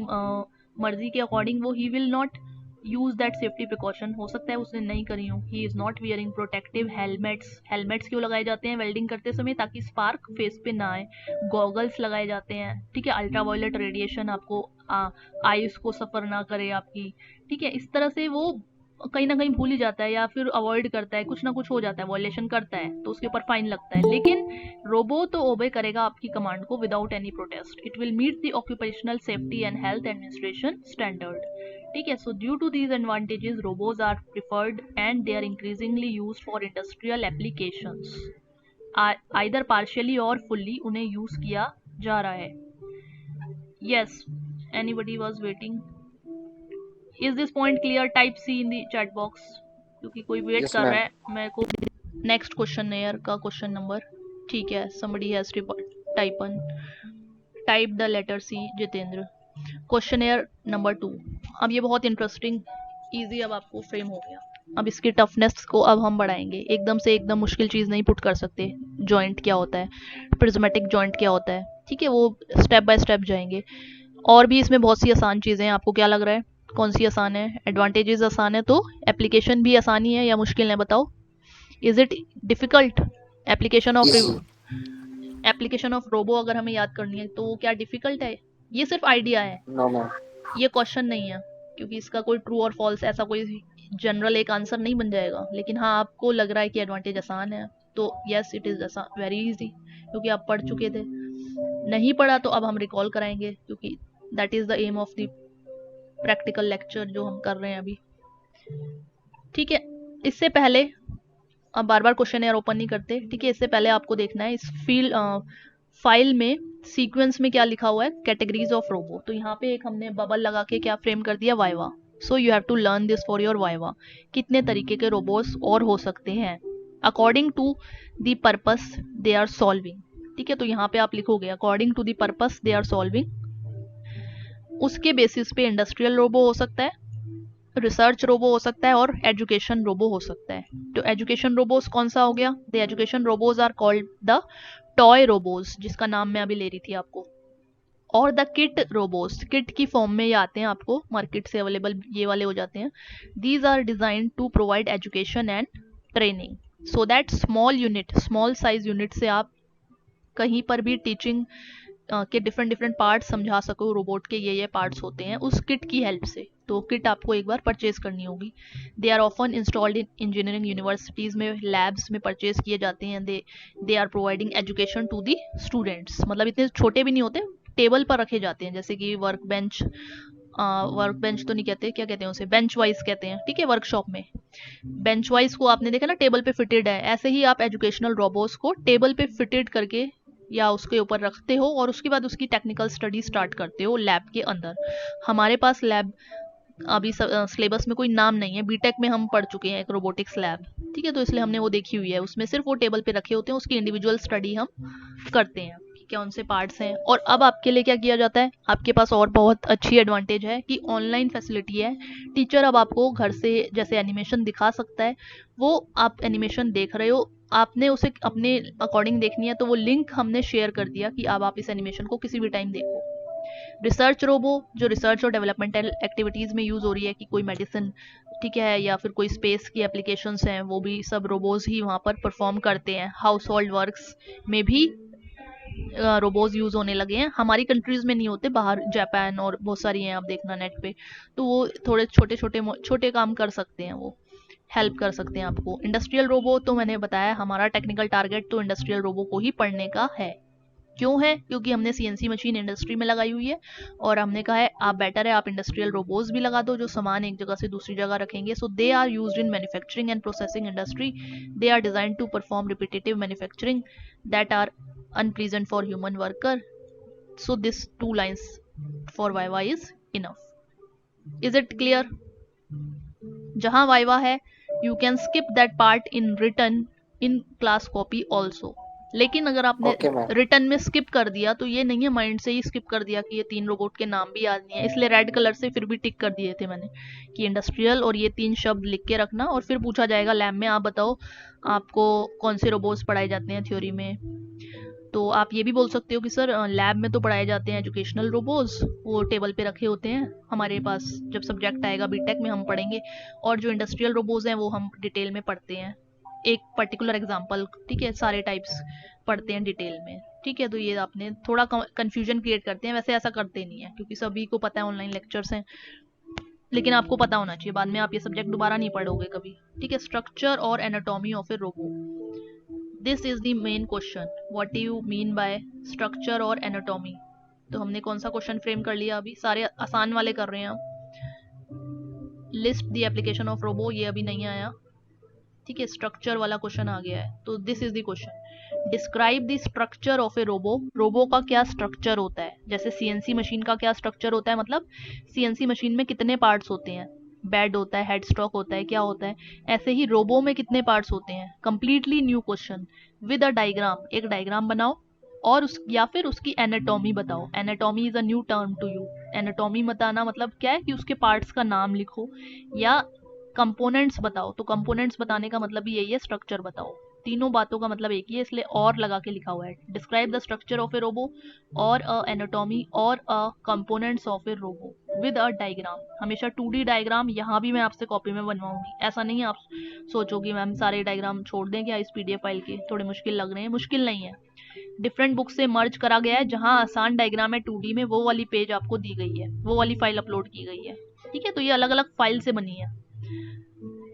मर्जी के अकॉर्डिंग वो he will not use that safety precaution. हो सकता है उसने नहीं करी हो। He is not wearing protective helmets. Helmets क्यों लगाए जाते हैं वेल्डिंग करते समय, ताकि स्पार्क फेस पे ना आए। गॉगल्स लगाए जाते हैं, ठीक है, अल्ट्रावायलेट रेडिएशन आपको आईज को सफर ना करे आपकी, ठीक है। इस तरह से वो कहीं ना कहीं भूल ही जाता है या फिर अवॉइड करता है, कुछ ना कुछ हो जाता है, वॉयलेशन करता है तो उसके ऊपर फाइन लगता है। लेकिन रोबो तो ओबे करेगा आपकी कमांड को without any protest. It will meet the occupational safety and health administration standard, ठीक है। So due to these advantages robos are preferred and they are increasingly used for industrial applications. Either partially और fully उन्हें use किया जा रहा है। Yes, anybody was waiting? Is this point clear? Type C in the chat box, क्योंकि कोई wait Yes, कर रहा ma'am. है मेरे को। नेक्स्ट क्वेश्चन एयर का क्वेश्चन नंबर, ठीक है, somebody has to type the letter C Jitendra. Question air number 2। अब ये बहुत इंटरेस्टिंग इजी अब आपको फ्रेम हो गया। अब इसकी टफनेस को अब हम बढ़ाएंगे, एकदम से एकदम मुश्किल चीज़ नहीं पुट कर सकते। जॉइंट क्या होता है, प्रिज्मेटिक जॉइंट क्या होता है, ठीक है, वो स्टेप बाय स्टेप जाएंगे। और भी इसमें बहुत सी आसान चीज़ें हैं। आपको क्या लग रहा है कौन सी आसान है? एडवांटेजेस आसान है तो एप्लीकेशन भी आसानी है या मुश्किल है, बताओ। Is it difficult? Application of Yes. Application of robo अगर हमें याद करनी है तो वो क्या डिफिकल्ट है? ये सिर्फ आइडिया है, No, ma'am. ये क्वेश्चन नहीं है, क्योंकि इसका कोई ट्रू और फॉल्स ऐसा कोई जनरल एक आंसर नहीं बन जाएगा। लेकिन हाँ, आपको लग रहा है कि एडवांटेज आसान है तो यस इट इज आसान, वेरी इजी, क्योंकि आप पढ़ चुके थे। नहीं पढ़ा तो अब हम रिकॉल कराएंगे, क्योंकि that is the aim of the practical lecture जो हम कर रहे हैं अभी, ठीक है। इससे पहले, अब बार बार क्वेश्चन यार ओपन नहीं करते, ठीक है। इससे पहले आपको देखना है इस फाइल में सीक्वेंस में क्या लिखा हुआ है, कैटेगरीज ऑफ रोबो। तो यहाँ पे एक हमने बबल लगा के क्या फ्रेम कर दिया, viva. So you have to learn this for your viva. कितने तरीके के रोबोट्स और हो सकते हैं according to the purpose they are solving, ठीक है। तो यहाँ पे आप लिखोगे according to the purpose they are solving. उसके बेसिस पे इंडस्ट्रियल रोबो हो सकता है, रिसर्च रोबो हो सकता है और एजुकेशन रोबो हो सकता है। तो एजुकेशन रोबोस कौन सा हो गया? The education robos are called the toy robos, जिसका नाम मैं अभी ले रही थी आपको। और द किट रोबोस, किट की फॉर्म में ये आते हैं, आपको मार्केट से अवेलेबल ये वाले हो जाते हैं। These are design to provide education and training so that small unit, small size unit से आप कहीं पर भी टीचिंग के डिफरेंट डिफरेंट पार्ट्स समझा सको, रोबोट के ये पार्ट्स होते हैं, उस किट की हेल्प से। तो किट आपको एक बार परचेज करनी होगी। They are often installed in engineering universities में, लैब्स में परचेज किए जाते हैं। They are providing education to the students, मतलब इतने छोटे भी नहीं होते, टेबल पर रखे जाते हैं, जैसे कि वर्क बेंच, वर्क बेंच तो नहीं कहते, क्या कहते हैं उसे, बेंच वाइज कहते हैं, ठीक है। वर्कशॉप में बेंच वाइज को आपने देखा ना, टेबल पे फिटेड है, ऐसे ही आप एजुकेशनल रोबोट्स को टेबल पे फिटेड करके या उसके ऊपर रखते हो और उसके बाद उसकी टेक्निकल स्टडी स्टार्ट करते हो लैब के अंदर। हमारे पास लैब अभी सिलेबस में कोई नाम नहीं है, बीटेक में हम पढ़ चुके हैं एक रोबोटिक्स लैब, ठीक है, तो इसलिए हमने वो देखी हुई है। उसमें सिर्फ वो टेबल पे रखे होते हैं, उसकी इंडिविजुअल स्टडी हम करते हैं, क्या उनसे पार्ट्स हैं। और अब आपके लिए क्या किया जाता है, आपके पास और बहुत अच्छी एडवांटेज है कि ऑनलाइन फैसिलिटी है। टीचर अब आपको घर से जैसे एनिमेशन दिखा सकता है, वो आप एनिमेशन देख रहे हो, आपने उसे अपने अकॉर्डिंग देखनी है तो वो लिंक हमने शेयर कर दिया कि अब आप इस एनिमेशन को किसी भी टाइम देखो। रिसर्च रोबो जो रिसर्च और डेवलपमेंटल एक्टिविटीज़ में यूज़ हो रही है, कि कोई मेडिसिन, ठीक है, या फिर कोई स्पेस की एप्लीकेशंस हैं, वो भी सब रोबोज ही वहाँ पर परफॉर्म करते हैं। हाउस होल्ड वर्क्स में भी रोबोज यूज़ होने लगे हैं, हमारी कंट्रीज़ में नहीं होते, बाहर जापान और बहुत सारी हैं, आप देखना नेट पे, तो वो थोड़े छोटे छोटे छोटे काम कर सकते हैं, वो हेल्प कर सकते हैं आपको। इंडस्ट्रियल रोबो तो मैंने बताया, हमारा टेक्निकल टारगेट तो इंडस्ट्रियल रोबो को ही पढ़ने का है, क्यों है? क्योंकि हमने सीएनसी मशीन इंडस्ट्री में लगाई हुई है और हमने कहा है आप बेटर है आप इंडस्ट्रियल रोबोट्स भी लगा दो जो सामान एक जगह से दूसरी जगह रखेंगे. So they are used in manufacturing and processing industry. They are design to perform repetitive manufacturing that are unpleasant for human worker. So this 2 lines for Viva is enough. Is it clear? जहां viva है you can skip that part in return in class copy also. लेकिन अगर आपने okay ma'am. Return में skip कर दिया तो ये नहीं है माइंड से ही स्किप कर दिया कि ये 3 रोबोट के नाम भी याद नहीं है, इसलिए रेड कलर से फिर भी टिक कर दिए थे मैंने कि इंडस्ट्रियल और ये 3 शब्द लिख के रखना. और फिर पूछा जाएगा लैब में आप बताओ आपको कौन से रोबोट्स पढ़ाए जाते हैं थ्योरी में. तो आप ये भी बोल सकते हो कि सर लैब में तो पढ़ाए जाते हैं एजुकेशनल रोबोट्स, वो टेबल पे रखे होते हैं हमारे पास, जब सब्जेक्ट आएगा बीटेक में हम पढ़ेंगे. और जो इंडस्ट्रियल रोबोट्स हैं वो हम डिटेल में पढ़ते हैं, एक पर्टिकुलर एग्जांपल. ठीक है, सारे टाइप्स पढ़ते हैं डिटेल में. ठीक है, तो ये आपने थोड़ा कंफ्यूजन क्रिएट करते हैं, वैसे ऐसा करते नहीं है क्योंकि सभी को पता है ऑनलाइन लेक्चर्स हैं. लेकिन आपको पता होना चाहिए, बाद में आप ये सब्जेक्ट दोबारा नहीं पढ़ोगे कभी. ठीक है, स्ट्रक्चर और anatomy of a robo. This is the main question, what do you mean by structure और एनाटॉमी. तो हमने कौन सा क्वेश्चन फ्रेम कर लिया अभी, सारे आसान वाले कर रहे हैं हम. List the application of robo, ये अभी नहीं आया. ठीक है, स्ट्रक्चर वाला क्वेश्चन आ गया है. तो this is the question, describe the structure of a robo. Robo का क्या स्ट्रक्चर होता है, जैसे सीएनसी मशीन का क्या स्ट्रक्चर होता है, मतलब सीएनसी मशीन में कितने पार्ट्स होते हैं, बेड होता है, हेड स्टॉक होता है, क्या होता है. ऐसे ही रोबो में कितने पार्ट्स होते हैं. Completely new question with a diagram, एक डायग्राम बनाओ और उस या फिर उसकी एनाटॉमी बताओ. Anatomy is a new term to you. Anatomy बताना मतलब क्या है कि उसके पार्ट्स का नाम लिखो या कंपोनेंट्स बताओ. तो कंपोनेंट्स बताने का मतलब भी यही है, स्ट्रक्चर बताओ. तीनों बातों का मतलब एक ही है, इसलिए और लगा के लिखा हुआ है. Describe the structure of a robo or a anatomy or a components of a robo with a diagram. हमेशा 2D डायग्राम यहाँ भी मैं आपसे कॉपी में बनवाऊंगी. ऐसा नहीं है आप सोचोगे मैम सारे डायग्राम छोड़ दें क्या इस पीडीएफ फाइल के, थोड़े मुश्किल लग रहे हैं. मुश्किल नहीं है, डिफरेंट बुक से मर्ज करा गया है. जहां आसान डायग्राम है 2D में वो वाली पेज आपको दी गई है, वो वाली फाइल अपलोड की गई है. ठीक है, तो ये अलग अलग फाइल से बनी है,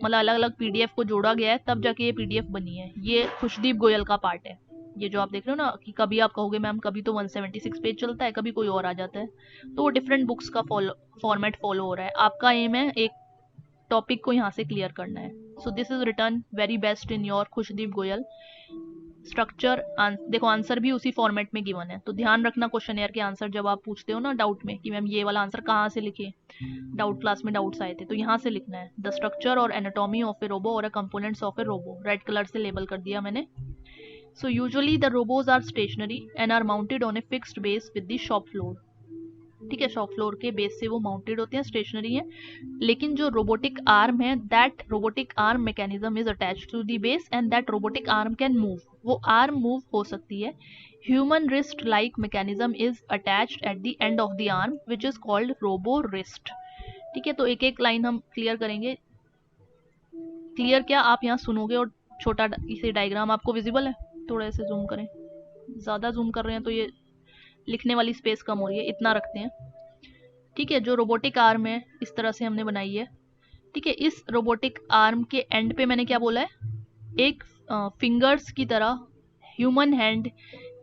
मतलब अलग अलग पीडीएफ को जोड़ा गया है तब जाके ये पीडीएफ बनी है. ये खुशदीप गोयल का पार्ट है, ये जो आप देख रहे हो ना कि कभी आप कहोगे मैम कभी तो 176 पेज चलता है, कभी कोई और आ जाता है. तो वो डिफरेंट बुक्स का फॉर्मेट फॉलो हो रहा है. आपका एम है एक टॉपिक को यहाँ से क्लियर करना है. सो this is return very best in your Khushdeep Goyal. Structure देखो आंसर भी उसी फॉर्मेट में गिवन है. तो ध्यान रखना क्वेश्चन के आंसर जब आप पूछते हो ना डाउट में कि मैम ये वाला आंसर कहाँ से लिखे, डाउट क्लास में डाउट्स आए थे, तो यहाँ से लिखना है द स्ट्रक्चर और एनाटॉमी ऑफ ए रोबो और components of a robo. Red colour से लेबल कर दिया मैंने. So usually the robos are stationary and are mounted on a fixed base with the shop floor. ठीक है, शॉप फ्लोर के base से वो माउंटेड होते हैं, स्टेशनरी है. लेकिन जो रोबोटिक आर्म है that robotic arm mechanism is attached to the base and that robotic arm can move. वो आर्म मूव हो सकती है. Human wrist like mechanism is attached at the end of the arm which is called robo wrist. ठीक है, तो एक एक line हम क्लियर करेंगे. क्लियर क्या, आप यहाँ सुनोगे और छोटा इसे डायग्राम आपको विजिबल है. थोड़ा ऐसे जूम करें, ज़्यादा जूम कर रहे हैं तो ये लिखने वाली स्पेस कम हो रही है, इतना रखते हैं. ठीक है, जो रोबोटिक आर्म है इस तरह से हमने बनाई है. ठीक है, इस रोबोटिक आर्म के एंड पे मैंने क्या बोला है, एक फिंगर्स की तरह ह्यूमन हैंड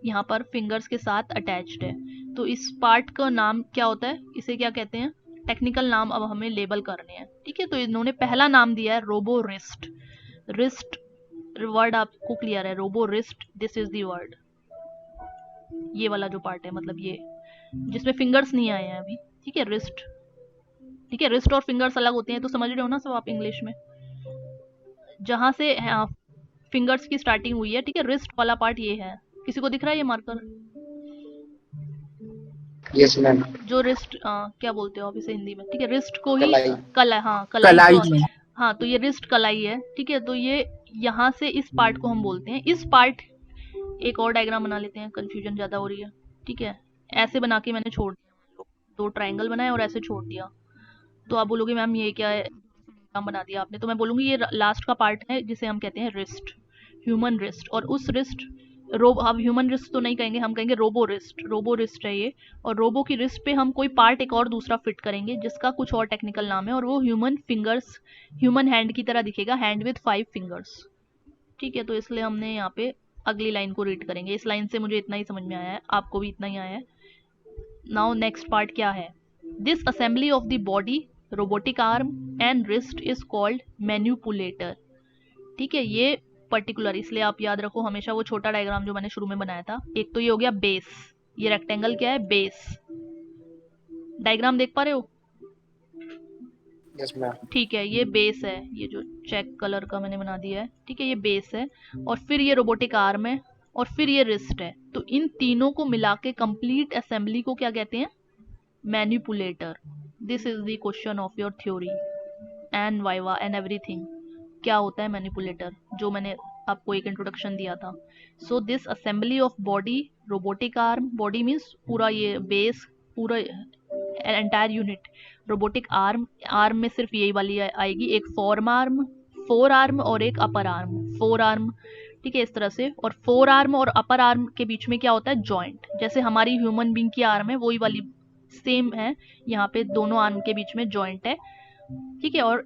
यहाँ पर फिंगर्स के साथ अटैच्ड है. तो इस पार्ट का नाम क्या होता है, इसे क्या कहते हैं, टेक्निकल नाम अब हमें लेबल करने हैं. ठीक है, तो इन्होंने पहला नाम दिया है रोबो रिस्ट. रिस्ट वर्ड आपको क्लियर है, robo wrist, this is the word. ये वाला जो पार्ट है मतलब ये जिसमें फिंगर्स नहीं आए हैं अभी. ठीक है, रिस्ट. ठीक है, रिस्ट और फिंगर्स अलग होते हैं तो समझ रहे हो ना सब आप इंग्लिश में. जहां से फिंगर्स की स्टार्टिंग हुई है. ठीक है, रिस्ट वाला पार्ट ये है. किसी को दिख रहा है ये मार्कर? Yes ma'am. जो रिस्ट क्या बोलते हो आप इसे हिंदी में? ठीक है, रिस्ट को ही कलाई. कलाई, हाँ कलाई तो, हाँ तो ये रिस्ट कलाई है. ठीक है, तो ये यहाँ से इस पार्ट को हम बोलते हैं. इस पार्ट एक और डायग्राम बना लेते हैं, कंफ्यूजन ज्यादा हो रही है. ठीक है, ऐसे बना के मैंने छोड़ दिया, 2 ट्रायंगल बनाए और ऐसे छोड़ दिया. तो आप बोलोगे मैम ये क्या है, नाम बना दिया आपने. तो मैं बोलूंगी ये लास्ट का पार्ट है जिसे हम कहते हैं रिस्ट, ह्यूमन रिस्ट. और उस रिस्ट अब ह्यूमन रिस्ट तो नहीं कहेंगे, हम कहेंगे रोबो रिस्ट. रोबो रिस्ट है ये, और रोबो की रिस्ट पे हम कोई पार्ट एक और दूसरा फिट करेंगे जिसका कुछ और टेक्निकल नाम है, और वो ह्यूमन फिंगर्स, ह्यूमन हैंड की तरह दिखेगा, हैंड विद 5 फिंगर्स. ठीक है, तो इसलिए हमने यहाँ पे अगली लाइन को रीड करेंगे। इस लाइन से मुझे इतना ही समझ में आया है, आपको भी इतना ही आया है। नाउ नेक्स्ट पार्ट क्या है? This assembly of the body, robotic arm and wrist is called manipulator. ठीक है, ये पर्टिकुलर इसलिए आप याद रखो हमेशा वो छोटा डायग्राम जो मैंने शुरू में बनाया था। एक तो ये हो गया बेस, ये रेक्टेंगल क्या है? बेस। डायग्राम देख पा रहे हो? Yes ma'am. ठीक है, ये बेस है, ये जो चेक कलर का मैंने बना दिया है। ठीक है, ये बेस है, और फिर ये रोबोटिक आर्म है, और फिर ये रिस्ट है। तो इन तीनों को मिला के कंप्लीट असेंबली को क्या कहते हैं? Manipulator. This is the question of your theory and viva and everything. क्या होता है मैनिपुलेटर, जो मैंने आपको एक इंट्रोडक्शन दिया था। So this assembly of body, robotic arm, body means पूरा ये बेस, पूरा entire unit. Robotic arm, arm में सिर्फ यही वाली आएगी, एक फोर आर्म और एक अपर आर्म, फोर आर्म। ठीक है, इस तरह से। और फोर आर्म और अपर आर्म के बीच में क्या होता है? जॉइंट। जैसे हमारी ह्यूमन बींग की आर्म है वही वाली सेम है, यहाँ पे दोनों आर्म के बीच में जॉइंट है। ठीक है, और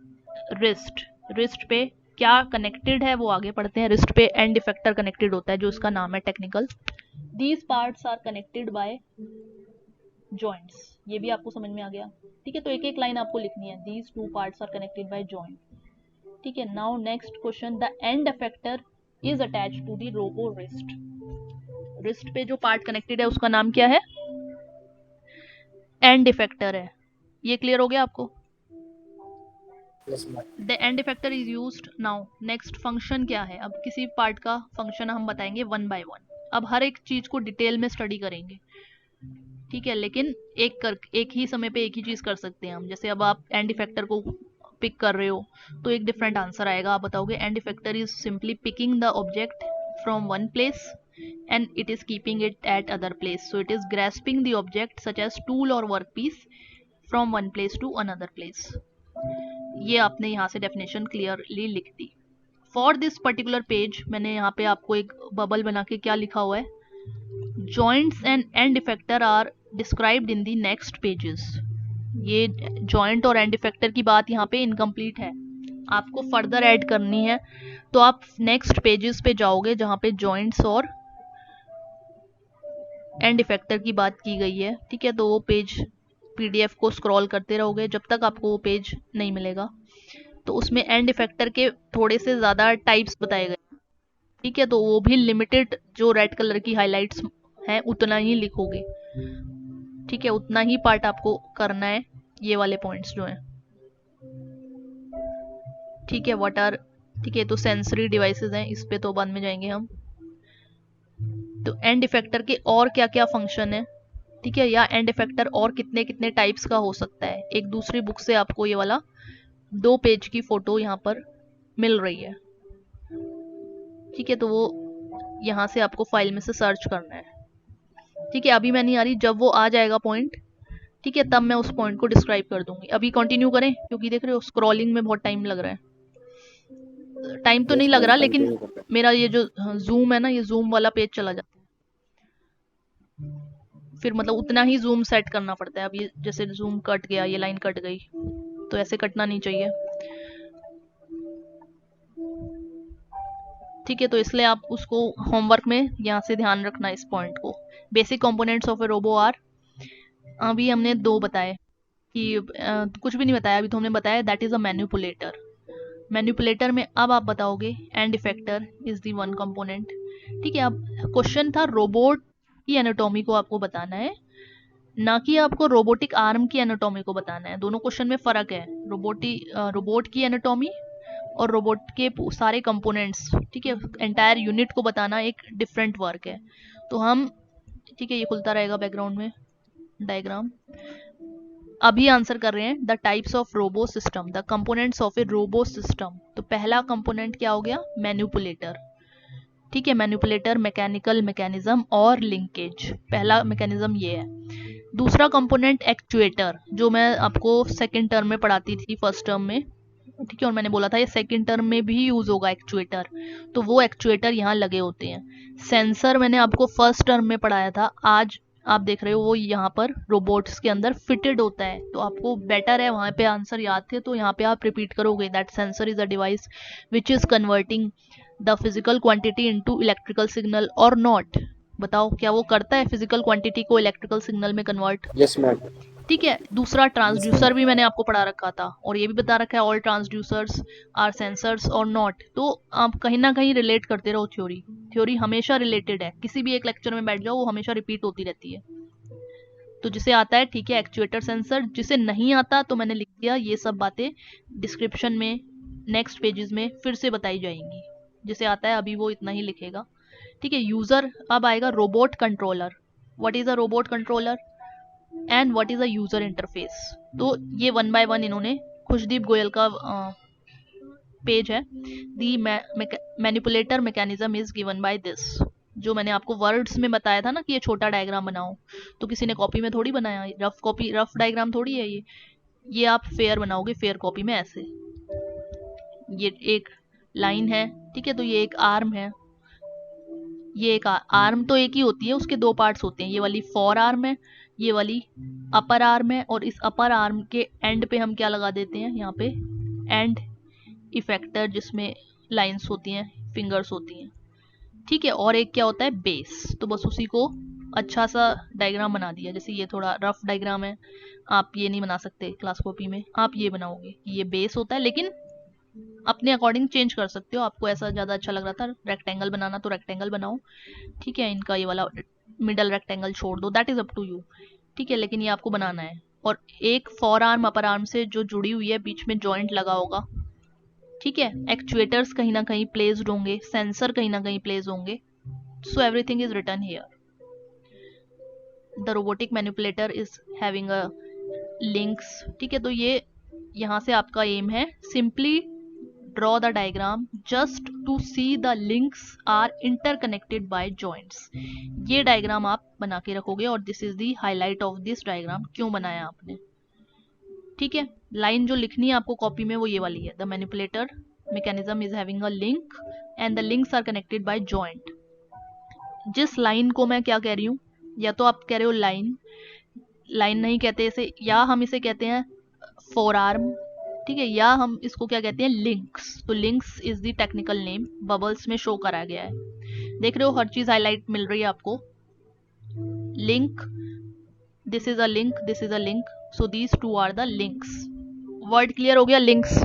रिस्ट, रिस्ट पे क्या कनेक्टेड है वो आगे पढ़ते हैं। रिस्ट पे एंड इफेक्टर कनेक्टेड होता है, जो इसका नाम है technical. These parts are connected by joints. ये भी आपको समझ में आ गया? ठीक है, तो एक एक लाइन आपको लिखनी है, these two parts are connected by joint. ठीक है, now next question, the end effector is attached to the robo wrist. Wrist पे जो पार्ट कनेक्टेड है उसका नाम क्या है? एंड इफेक्टर है। ये क्लियर हो गया आपको? Yes ma'am. The end effector is used. Now next function क्या है? अब किसी पार्ट का फंक्शन हम बताएंगे वन बाय वन। अब हर एक चीज को डिटेल में स्टडी करेंगे। ठीक है, लेकिन एक ही समय पे एक ही चीज कर सकते हैं हम। जैसे अब आप एंड इफेक्टर को पिक कर रहे हो तो एक डिफरेंट आंसर आएगा। आप बताओगे and effector is simply picking the object from one place and it is keeping it at other place, so it is grasping the object such as tool or workpiece from one place to another place। ये आपने यहाँ से definition clearly लिख दी। For this particular page मैंने यहाँ पे आपको एक बबल बना के क्या लिखा हुआ है? Joints and end effector are described in the next pages. ये जॉइंट और एंड इफेक्टर की बात यहाँ पे इनकम्प्लीट है, आपको फर्दर ऐड करनी है। तो आप नेक्स्ट पेजेस पे जाओगे जहाँ पे जॉइंट्स और एंड इफेक्टर की बात की गई है। ठीक है, तो वो पेज पीडीएफ को स्क्रॉल करते रहोगे जब तक आपको वो पेज नहीं मिलेगा। तो उसमें एंड इफेक्टर के थोड़े से ज़्यादा टाइप्स बताए गए। ठीक है, तो वो भी लिमिटेड, जो रेड कलर की हाइलाइट्स हैं उतना ही लिखोगे। ठीक है, उतना ही पार्ट आपको करना है, ये वाले पॉइंट्स जो हैं। ठीक है, व्हाट आर, ठीक है, तो सेंसरी डिवाइसेस हैं, इस पे तो बाद में जाएंगे हम। तो एंड इफेक्टर के और क्या क्या फंक्शन है? ठीक है, या एंड इफेक्टर और कितने कितने टाइप्स का हो सकता है? एक दूसरी बुक से आपको ये वाला 2 पेज की फोटो यहाँ पर मिल रही है। ठीक है, तो वो यहाँ से आपको फाइल में से सर्च करना है। ठीक है, अभी मैं नहीं आ रही, जब वो आ जाएगा पॉइंट, ठीक है, तब मैं उस पॉइंट को डिस्क्राइब कर दूंगी। अभी कंटिन्यू करें, क्योंकि देख रहे हो स्क्रॉलिंग में बहुत टाइम लग रहा है। टाइम तो नहीं लग रहा, लेकिन मेरा ये जो जूम है ना, ये जूम वाला पेज चला जाता है, फिर मतलब उतना ही जूम सेट करना पड़ता है। अब ये जैसे जूम कट गया, ये लाइन कट गई, तो ऐसे कटना नहीं चाहिए। ठीक है, तो इसलिए आप उसको होमवर्क में यहाँ से ध्यान रखना इस पॉइंट को। Basic components of a robo are, अभी हमने 2 बताए कि कुछ भी नहीं बताया अभी, तो हमने बताया that is a manipulator. Manipulator में अब आप बताओगे and effector is the one component. ठीक है, अब क्वेश्चन था रोबोट की एनाटॉमी को आपको बताना है, ना कि आपको रोबोटिक आर्म की एनाटॉमी को बताना है। दोनों क्वेश्चन में फर्क है, रोबोट की एनाटॉमी और रोबोट के सारे कंपोनेंट्स, ठीक है, एंटायर यूनिट को बताना एक डिफरेंट वर्क है। तो हम, ठीक है, ये खुलता रहेगा बैकग्राउंड में डायग्राम। अभी आंसर कर रहे हैं the types of robo system, the components of a robo system. तो पहला कंपोनेंट क्या हो गया? मैनिपुलेटर। ठीक है, मैनिपुलेटर, मैकेनिकल मैकेनिज्म और लिंकेज, पहला मैकेनिज्म ये है। दूसरा कंपोनेंट एक्चुएटर, जो मैं आपको सेकंड टर्म में पढ़ाती थी फर्स्ट टर्म में। ठीक है, और मैंने बोला था ये सेकंड टर्म में भी यूज होगा एक्चुएटर, तो वो एक्चुएटर यहाँ लगे होते हैं। सेंसर मैंने आपको फर्स्ट टर्म में पढ़ाया था, आज आप देख रहे हो वो यहाँ पर रोबोट्स के अंदर फिटेड होता है। तो आपको बेटर है, वहाँ पे आंसर याद थे तो यहाँ पे आप रिपीट करोगे that sensor is a device which is converting the physical quantity into electrical signal और नॉट? बताओ क्या वो करता है फिजिकल क्वांटिटी को इलेक्ट्रिकल सिग्नल में कन्वर्ट? Yes, ma'am. ठीक है। दूसरा Yes, ट्रांसड्यूसर ma'am. भी मैंने आपको पढ़ा रखा था, और ये भी बता रखा है ऑल ट्रांसड्यूसर्स आर सेंसर्स और नॉट। तो आप कहीं ना कहीं रिलेट करते रहो थ्योरी। थ्योरी हमेशा रिलेटेड है, किसी भी एक लेक्चर में बैठ जाओ वो हमेशा रिपीट होती रहती है। तो जिसे आता है ठीक है एक्चुएटर सेंसर, जिसे नहीं आता तो मैंने लिख दिया, ये सब बातें डिस्क्रिप्शन में नेक्स्ट पेजेस में फिर से बताई जाएंगी। जिसे आता है अभी वो इतना ही लिखेगा। ठीक है। यूजर अब आएगा robot controller. What is a robot controller and what is a user interface? तो ये वन बाय वन इन्होंने, खुशदीप गोयल का पेज है, the manipulator mechanism is given by this. जो मैंने आपको वर्ड्स में बताया था ना कि ये छोटा डायग्राम बनाओ, तो किसी ने कॉपी में थोड़ी बनाया, रफ कॉपी रफ डायग्राम थोड़ी है ये आप फेयर बनाओगे, फेयर कॉपी में ऐसे। ये एक लाइन है, ठीक है, तो ये एक आर्म है, ये एक आर्म तो एक ही होती है, उसके दो पार्ट्स होते हैं, ये वाली फोर आर्म है, ये वाली अपर आर्म है, और इस अपर आर्म के एंड पे हम क्या लगा देते हैं यहाँ पे, एंड इफेक्टर, जिसमें लाइंस होती हैं, फिंगर्स होती हैं। ठीक है। और एक क्या होता है, बेस। तो बस उसी को अच्छा सा डायग्राम बना दिया। जैसे ये थोड़ा रफ डायग्राम है, आप ये नहीं बना सकते क्लास कॉपी में, आप ये बनाओगे कि ये बेस होता है, लेकिन अपने अकॉर्डिंग चेंज कर सकते हो। आपको ऐसा ज़्यादा अच्छा लग रहा था रेक्टेंगल बनाना तो रेक्टेंगल बनाओ, ठीक है। इनका ये वाला मिडल रेक्टेंगल छोड़ दो, that is up to you, ठीक है, लेकिन ये आपको बनाना है। और एक फोर आर्म अपर आर्म से जो जुड़ी हुई है, बीच में जॉइंट लगा होगा, ठीक है। एक्चुएटर्स कहीं ना कहीं प्लेस्ड होंगे, सेंसर कहीं ना कहीं प्लेस होंगे। So everything is written here. The robotic manipulator is having a links, ठीक है। तो ये यहाँ से आपका एम है, simply draw the diagram just to see the links are interconnected by joints। ये डायग्राम आप बना के रखोगे, और this is the highlight of this diagram. क्यों बनाया आपने, ठीक है। लाइन जो लिखनी है आपको कॉपी में वो ये वाली है, the manipulator mechanism is having a link and the links are connected by joint. जिस लाइन को मैं क्या कह रही हूँ, या तो आप कह रहे हो लाइन, लाइन नहीं कहते इसे, या हम इसे कहते हैं फोर आर्म, ठीक है, या हम इसको क्या कहते हैं, लिंक्स। तो links is the technical name, bubbles में शो करा गया है। देख रहे हो हर चीज हाईलाइट मिल रही है आपको। Link, this is a link, this is a link, so these two are the links. Word clear हो गया, लिंक्स?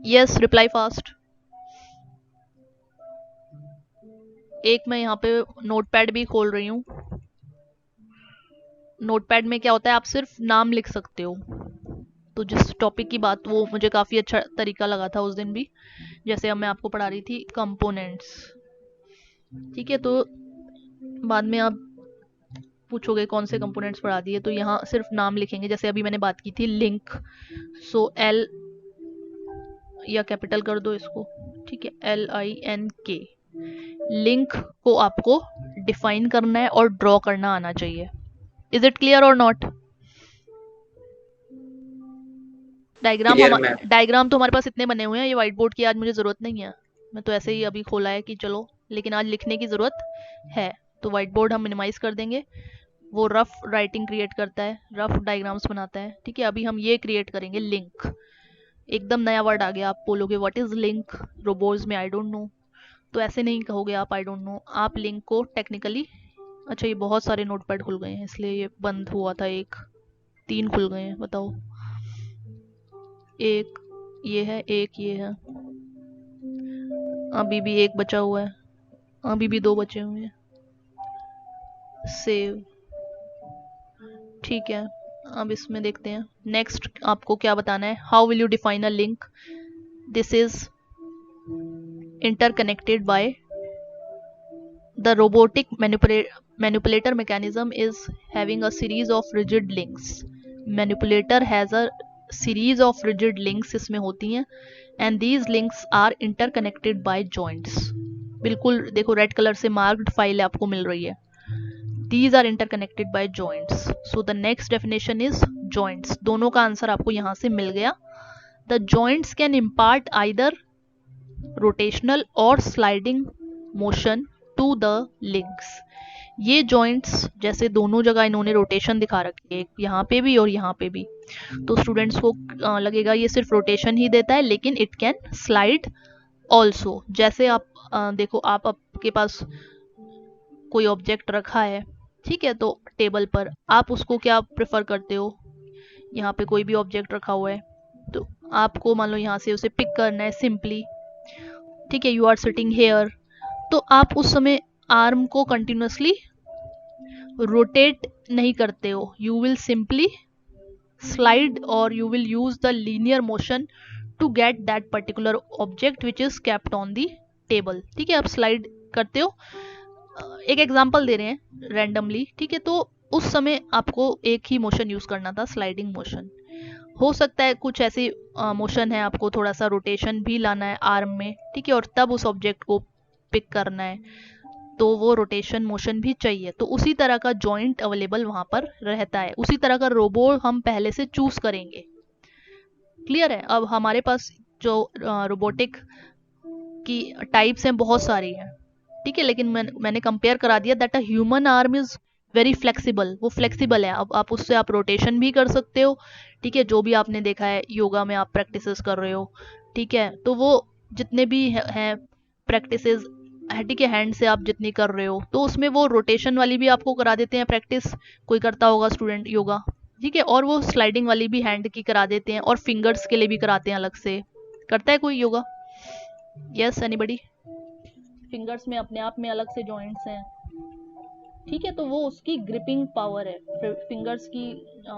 Yes, reply fast. एक मैं यहाँ पे नोटपैड भी खोल रही हूँ। नोटपैड में क्या होता है, आप सिर्फ नाम लिख सकते हो। तो जिस टॉपिक की बात, वो मुझे काफ़ी अच्छा तरीका लगा था उस दिन भी, जैसे अब मैं आपको पढ़ा रही थी कंपोनेंट्स, ठीक है। तो बाद में आप पूछोगे कौन से कंपोनेंट्स पढ़ा दिए, तो यहाँ सिर्फ नाम लिखेंगे। जैसे अभी मैंने बात की थी लिंक, सो एल, या कैपिटल कर दो इसको, ठीक है, LINK। लिंक को आपको डिफाइन करना है और ड्रॉ करना आना चाहिए। इज इट क्लियर और नॉट? डायग्राम तो हमारे पास इतने बने हुए हैं, ये व्हाइट बोर्ड की आज मुझे ज़रूरत नहीं है, मैं तो ऐसे ही अभी खोला है कि चलो, लेकिन आज लिखने की ज़रूरत है। तो व्हाइट बोर्ड हम मिनिमाइज कर देंगे, वो रफ राइटिंग क्रिएट करता है, रफ डायग्राम्स बनाता है, ठीक है। अभी हम ये क्रिएट करेंगे लिंक। एकदम नया वर्ड आ गया, आप बोलोगे व्हाट इज लिंक, रोबोट्स में आई डोंट नो, तो ऐसे नहीं कहोगे आप आई डोंट नो, आप लिंक को टेक्निकली, अच्छा ये बहुत सारे नोटपैड खुल गए हैं इसलिए ये बंद हुआ था, एक 3 खुल गए हैं, बताओ। एक ये है, एक ये है, अभी भी एक बचा हुआ है, अभी भी 2 बचे हुए हैं। सेव, ठीक है। अब इसमें देखते हैं नेक्स्ट आपको क्या बताना है। How will you define a link? This is interconnected by the robotic manipulator mechanism is having a series of rigid links। manipulator has a series of rigid links इसमें होती हैं, and these links are interconnected by joints। बिल्कुल देखो red colour से marked file आपको मिल रही है, these are interconnected by joints। so the next definition is joints। दोनों का आंसर आपको यहाँ से मिल गया। the joints can impart either rotational or sliding motion to the links. ये जॉइंट्स जैसे दोनों जगह इन्होंने रोटेशन दिखा रखी है, यहाँ पे भी और यहाँ पे भी, तो स्टूडेंट्स को लगेगा ये सिर्फ रोटेशन ही देता है, लेकिन इट कैन स्लाइड ऑल्सो जैसे आप देखो, आप आपके पास कोई ऑब्जेक्ट रखा है, ठीक है, तो टेबल पर आप उसको क्या प्रेफर करते हो, यहाँ पे कोई भी ऑब्जेक्ट रखा हुआ है तो आपको मान लो यहाँ से उसे पिक करना है सिंपली, ठीक है, यू आर सिटिंग हेयर, तो आप उस समय आर्म को कंटिन्यूसली रोटेट नहीं करते हो, you will simply slide or you will use the linear motion to get that particular object which is kept on the table, ठीक है, आप स्लाइड करते हो। एक एग्जांपल दे रहे हैं रैंडमली, ठीक है, तो उस समय आपको एक ही मोशन यूज करना था, स्लाइडिंग मोशन। हो सकता है कुछ ऐसी मोशन है, आपको थोड़ा सा रोटेशन भी लाना है आर्म में, ठीक है, और तब उस ऑब्जेक्ट को पिक करना है, तो वो रोटेशन मोशन भी चाहिए, तो उसी तरह का जॉइंट अवेलेबल वहां पर रहता है, उसी तरह का रोबो हम पहले से चूज करेंगे। क्लियर है? अब हमारे पास जो रोबोटिक की टाइप्स हैं बहुत सारी हैं, ठीक है, लेकिन मैंने कंपेयर करा दिया that a human arm is very flexible, वो फ्लेक्सिबल है, अब आप उससे आप रोटेशन भी कर सकते हो, ठीक है, जो भी आपने देखा है योगा में आप प्रैक्टिसेस कर रहे हो, ठीक है, तो वो जितने भी हैं प्रैक्टिसेस, ठीक है, हैंड से आप जितनी कर रहे हो तो उसमें वो रोटेशन वाली भी आपको करा देते हैं प्रैक्टिस, कोई करता होगा स्टूडेंट योगा, ठीक है, और वो स्लाइडिंग वाली भी हैंड की करा देते हैं, और फिंगर्स के लिए भी कराते हैं अलग से। करता है कोई योगा? Yes anybody? फिंगर्स में अपने आप में अलग से जॉइंट्स हैं, ठीक है, तो वो उसकी ग्रिपिंग पावर है फिंगर्स की।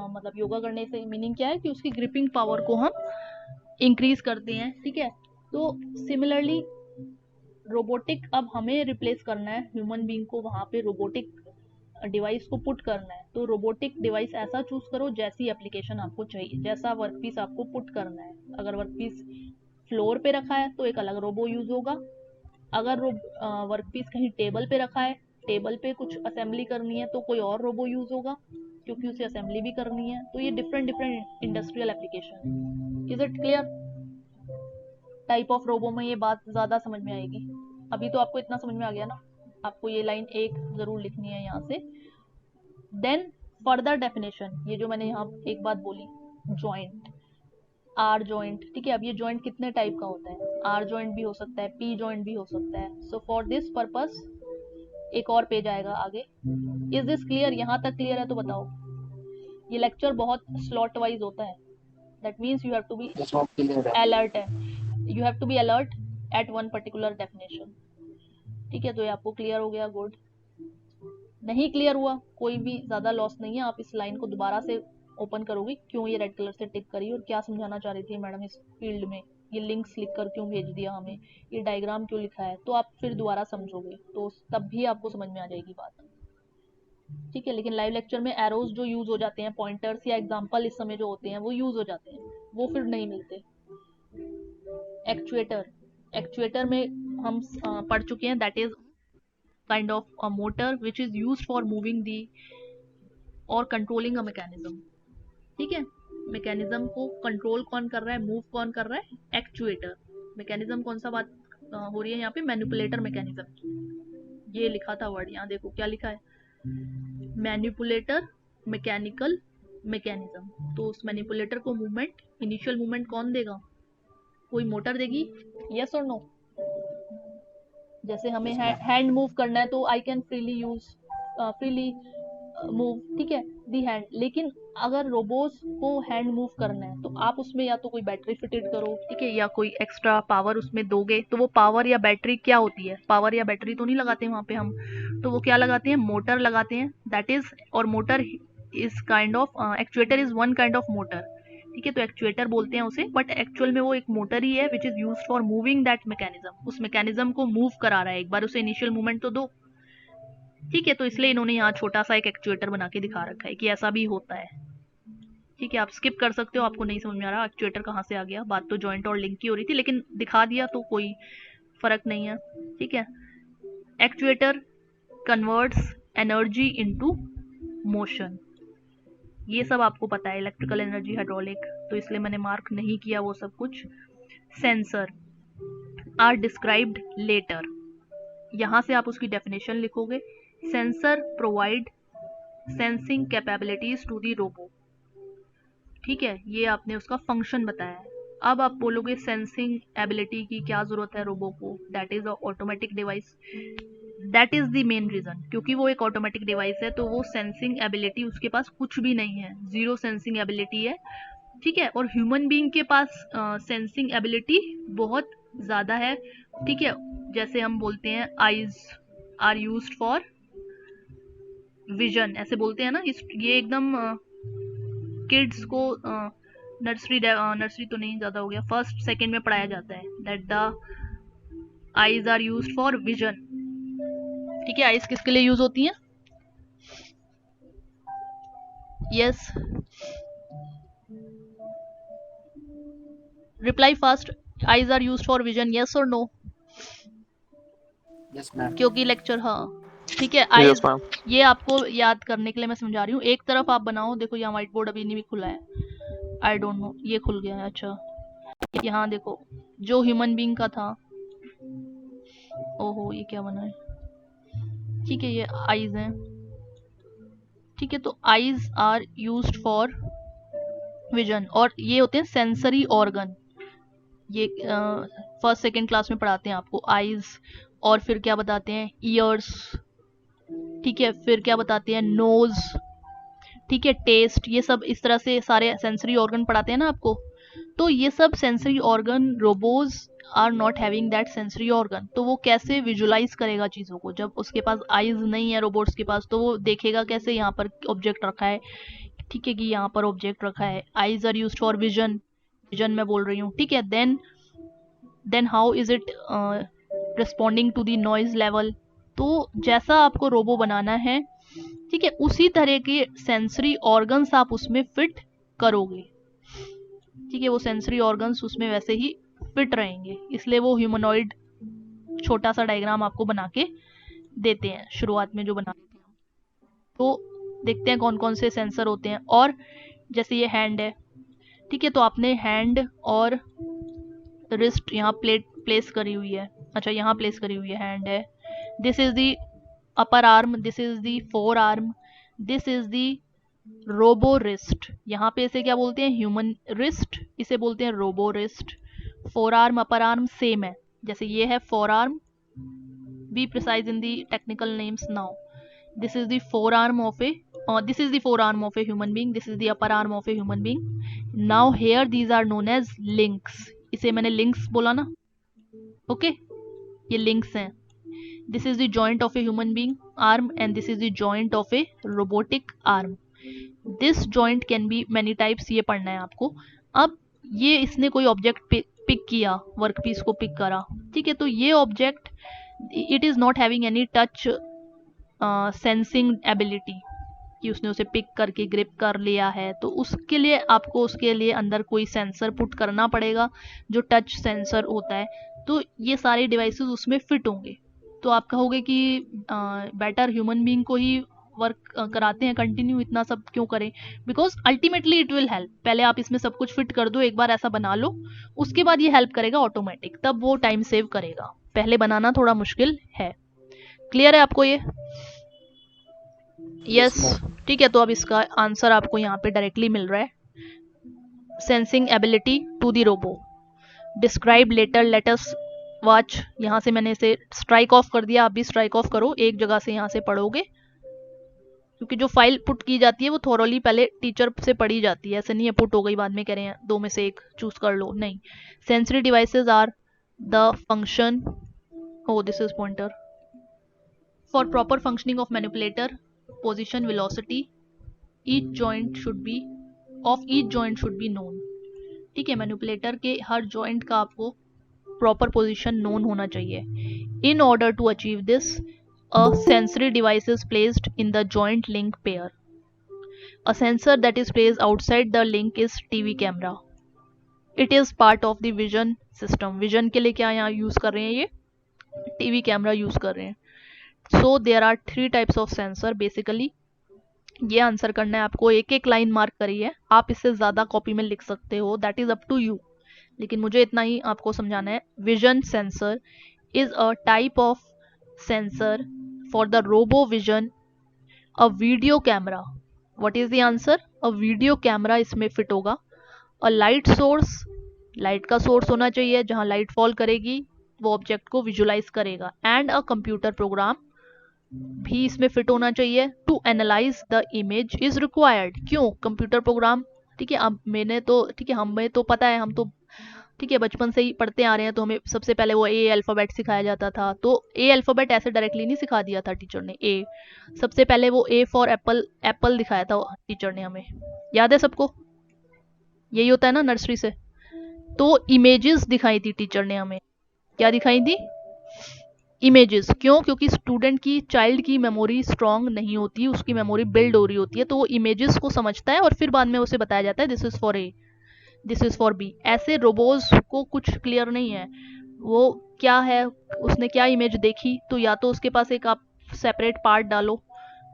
मतलब योगा करने से मीनिंग क्या है कि उसकी ग्रिपिंग पावर को हम इंक्रीज करते हैं, ठीक है। तो सिमिलरली रोबोटिक, अब हमें रिप्लेस करना है ह्यूमन बीइंग को, वहां पे रोबोटिक डिवाइस को पुट करना है, तो रोबोटिक डिवाइस ऐसा चूज करो जैसी एप्लीकेशन आपको चाहिए, जैसा वर्कपीस आपको पुट करना है। अगर वर्कपीस फ्लोर पे रखा है तो एक अलग रोबो यूज होगा, अगर वर्कपीस कहीं टेबल पे रखा है, टेबल पे कुछ असेंबली करनी है तो कोई और रोबो यूज होगा, क्योंकि उसे असेंबली भी करनी है। तो ये different different industrial application. Is it clear? Type of robo में ये बात ज़्यादा समझ में आएगी। अभी तो आपको इतना समझ में आ गया ना, आपको ये लाइन एक ज़रूर लिखनी है यहाँ से। देन फर्दर डेफिनेशन, ये जो मैंने यहाँ एक बात बोली, जॉइंट, आर जॉइंट, ठीक है, अब ये जॉइंट कितने टाइप का होता है, आर जॉइंट भी हो सकता है, पी जॉइंट भी हो सकता है। सो फॉर दिस पर्पस एक और पेज आएगा आगे। Is this clear? यहाँ तक क्लियर है तो बताओ। ये लेक्चर बहुत स्लॉट वाइज होता है, that means you have to be Yes, ma'am. Clear है. अलर्ट है, you have to be alert at one particular definition, ठीक है, तो ये आपको क्लियर हो गया, गुड। नहीं क्लियर हुआ, कोई भी ज़्यादा लॉस नहीं है, आप इस लाइन को दोबारा से ओपन करोगे, क्यों ये रेड कलर से टिक करी और क्या समझाना चाह रही थी मैडम इस फील्ड में, ये लिंक्स लिखकर क्यों भेज दिया हमें, ये डायग्राम क्यों लिखा है, तो आप फिर दोबारा समझोगे, तो तब भी आपको समझ में आ जाएगी बात, ठीक है। लेकिन लाइव लेक्चर में एरोज जो यूज हो जाते हैं, पॉइंटर्स या एग्जाम्पल इस समय जो होते हैं वो यूज हो जाते हैं, वो फिर नहीं मिलते। एक्चुएटर, एक्चुएटर में हम पढ़ चुके हैं, that is kind of a motor which is used for moving the or controlling a mechanism, ठीक है। मैकेनिज्म को कंट्रोल कौन कर रहा है, मूव कौन कर रहा है, एक्चुएटर। मैकेनिज्म कौन सा बात हो रही है यहाँ पे, मैनिपुलेटर मैकेनिज्म, ये लिखा था वर्ड, यहाँ देखो क्या लिखा है, मैनिपुलेटर मैकेनिकल मैकेनिज्म। तो उस मैनिपुलेटर को मूवमेंट, इनिशियल मूवमेंट कौन देगा, कोई मोटर देगी, यस और नो? जैसे हमें हैंड मूव करना है तो I can freely use, freely move, ठीक है, दी हैंड। लेकिन अगर रोबोट्स को हैंड मूव करना है तो आप उसमें या तो कोई बैटरी फिटेड करो, ठीक है, या कोई एक्स्ट्रा पावर उसमें दोगे, तो वो पावर या बैटरी क्या होती है, पावर या बैटरी तो नहीं लगाते वहां पे हम, तो वो क्या लगाते हैं, मोटर लगाते हैं, दैट इज, और motor is kind of, actuator is one kind of motor, ठीक है, तो एक्चुएटर बोलते हैं उसे, बट एक्चुअल में वो एक मोटर ही है which is used for moving that mechanism, उस मैकेनिज्म को मूव करा रहा है, एक बार उसे इनिशियल मूवमेंट तो दो, ठीक है, तो इसलिए इन्होंने यहाँ छोटा सा एक एक्चुएटर बना के दिखा रखा है कि ऐसा भी होता है, ठीक है। आप स्किप कर सकते हो, आपको नहीं समझ में आ रहा एक्चुएटर कहाँ से आ गया, बात तो जॉइंट और लिंक की हो रही थी, लेकिन दिखा दिया तो कोई फर्क नहीं है, ठीक है। Actuator converts energy into motion, ये सब आपको पता है, इलेक्ट्रिकल एनर्जी, हाइड्रोलिक, तो इसलिए मैंने मार्क नहीं किया वो सब कुछ। सेंसर आर डिस्क्राइब्ड लेटर, यहां से आप उसकी डेफिनेशन लिखोगे। Sensor provide sensing capabilities to the robo, ठीक है, ये आपने उसका फंक्शन बताया है, अब आप बोलोगे सेंसिंग एबिलिटी की क्या जरूरत है रोबो को, that is a automatic device. That is the main reason, क्योंकि वो एक ऑटोमेटिक डिवाइस है तो वो सेंसिंग एबिलिटी उसके पास कुछ भी नहीं है, जीरो सेंसिंग एबिलिटी है, ठीक है। और ह्यूमन बीइंग के पास सेंसिंग एबिलिटी बहुत ज्यादा है, ठीक है। जैसे हम बोलते हैं eyes are used for vision, ऐसे बोलते हैं ना, ये एकदम किड्स को नर्सरी तो नहीं, ज्यादा हो गया, फर्स्ट सेकंड में पढ़ाया जाता है that the eyes are used for vision, ठीक है। आईज किसके लिए यूज होती हैं? Yes, reply fast. Eyes are used for vision, yes और नो? Yes, ma'am. क्योंकि लेक्चर, हाँ ठीक है। Yes, eyes, ma'am. ये आपको याद करने के लिए मैं समझा रही हूँ। एक तरफ आप बनाओ, देखो यहाँ व्हाइट बोर्ड अभी नहीं भी खुला है, आई डोंट नो, ये खुल गया है, अच्छा। यहाँ देखो जो ह्यूमन बीइंग का था, ओहो ये क्या बना है, ठीक है, ये आईज हैं, ठीक है। तो eyes are used for vision, और ये होते हैं सेंसरी ऑर्गन, ये फर्स्ट सेकंड क्लास में पढ़ाते हैं आपको आईज, और फिर क्या बताते हैं, ईयर्स, ठीक है, फिर क्या बताते हैं, नोज, ठीक है, टेस्ट, ये सब इस तरह से सारे सेंसरी ऑर्गन पढ़ाते हैं ना आपको। तो ये सब sensory organ, robos are not having that sensory organ, तो वो कैसे विजुलाइज करेगा चीज़ों को, जब उसके पास आईज नहीं है रोबोट्स के पास, तो वो देखेगा कैसे यहाँ पर ऑब्जेक्ट रखा है, ठीक है, कि यहाँ पर ऑब्जेक्ट रखा है। Eyes are used for vision, vision मैं बोल रही हूँ, ठीक है। Then how is it responding to the noise level, तो जैसा आपको रोबो बनाना है, ठीक है, उसी तरह के सेंसरी ऑर्गन्स आप उसमें फिट करोगे, ठीक है, वो सेंसरी ऑर्गन्स उसमें वैसे ही फिट रहेंगे, इसलिए वो ह्यूमनॉइड छोटा सा डायग्राम आपको बना के देते हैं शुरुआत में जो बना देते हैं। तो देखते हैं कौन कौन से सेंसर होते हैं। और जैसे ये हैंड है, ठीक है, तो आपने हैंड और रिस्ट यहाँ प्लेस करी हुई है, अच्छा यहाँ प्लेस करी हुई है, हैंड है, this is the upper arm, this is the forearm, this is the robo wrist, यहाँ पे इसे क्या बोलते हैं, ह्यूमन रिस्ट, इसे बोलते हैं robo wrist. Forearm upper arm same है, जैसे ये है forearm, be precise in the technical names now, this is the forearm of a this is the forearm of a human being, this is the upper arm of a human being. Now here these are known as links, इसे मैंने links बोला ना, okay, ये links हैं। This is the joint of a human being arm and this is the joint of a robotic arm. This joint can be many types, ये पढ़ना है आपको। अब ये इसने कोई ऑब्जेक्ट पिक किया, वर्कपीस को पिक करा, ठीक है, तो ये object it is not having any touch sensing ability, कि उसने उसे पिक करके ग्रिप कर लिया है, तो उसके लिए आपको उसके लिए अंदर कोई सेंसर पुट करना पड़ेगा जो टच सेंसर होता है, तो ये सारे डिवाइसेस उसमें फिट होंगे। तो आप कहोगे कि बेटर ह्यूमन बीइंग को ही वर्क कराते हैं कंटिन्यू, इतना सब क्यों करें, because ultimately it will help. पहले आप इसमें सब कुछ फिट कर दो, एक बार ऐसा बना लो, उसके बाद ये हेल्प करेगा ऑटोमेटिक, तब वो टाइम सेव करेगा, पहले बनाना थोड़ा मुश्किल है। क्लियर है आपको ये? यस, ठीक है। तो अब इसका आंसर आपको यहाँ पे डायरेक्टली मिल रहा है, sensing ability to the robo, describe later, let us watch, यहाँ से मैंने इसे स्ट्राइक ऑफ कर दिया, आप भी स्ट्राइक ऑफ करो, एक जगह से यहाँ से पढ़ोगे, क्योंकि जो फाइल पुट की जाती है वो थोरोली पहले टीचर से पढ़ी जाती है, ऐसे नहीं है पुट हो गई बाद में कह रहे हैं दो में से एक चूज कर लो, नहीं। Sensory devices are the function, oh this is pointer, for proper functioning of manipulator, position, velocity, each joint should be known, ठीक है, मैनिपुलेटर के हर जॉइंट का आपको प्रॉपर पोजीशन नोन होना चाहिए। In order to achieve this, a sensory device is placed in the joint link pair. A sensor that is placed outside the link is TV camera. It is part of the vision system. Vision के लिए क्या यहाँ use कर रहे हैं, ये TV camera use कर रहे हैं। So there are 3 types of sensor basically. ये आंसर करना है आपको, एक एक लाइन मार्क करी है, आप इससे ज्यादा कॉपी में लिख सकते हो, that is up to you, लेकिन मुझे इतना ही आपको समझाना है। Vision sensor is a type of sensor for the robo vision, a video camera, what is the answer, a video camera इसमें फिट होगा, a light source, लाइट का सोर्स होना चाहिए, जहां लाइट फॉल करेगी वो ऑब्जेक्ट को विजुलाइज करेगा, एंड अ कंप्यूटर प्रोग्राम भी इसमें फिट होना चाहिए। To analyse the image is required. क्यों कंप्यूटर प्रोग्राम? ठीक है, अब मैंने तो ठीक है, हमें तो पता है, हम तो ठीक है बचपन से ही पढ़ते आ रहे हैं, तो हमें सबसे पहले वो ए अल्फ़ाबेट सिखाया जाता था। तो ए अल्फ़ाबेट ऐसे डायरेक्टली नहीं सिखा दिया था टीचर ने। ए सबसे पहले वो ए फॉर एप्पल, एप्पल दिखाया था टीचर ने हमें, याद है सबको? यही होता है ना नर्सरी से। तो इमेजेस दिखाई थी टीचर ने हमें। क्या दिखाई थी? इमेजेस। क्यों? क्योंकि स्टूडेंट की, चाइल्ड की मेमोरी स्ट्रांग नहीं होती, उसकी मेमोरी बिल्ड हो रही होती है, तो वो इमेजेस को समझता है और फिर बाद में उसे बताया जाता है this is for A, this is for B. ऐसे रोबोज को कुछ क्लियर नहीं है वो क्या है, उसने क्या इमेज देखी, तो या तो उसके पास एक आप सेपरेट पार्ट डालो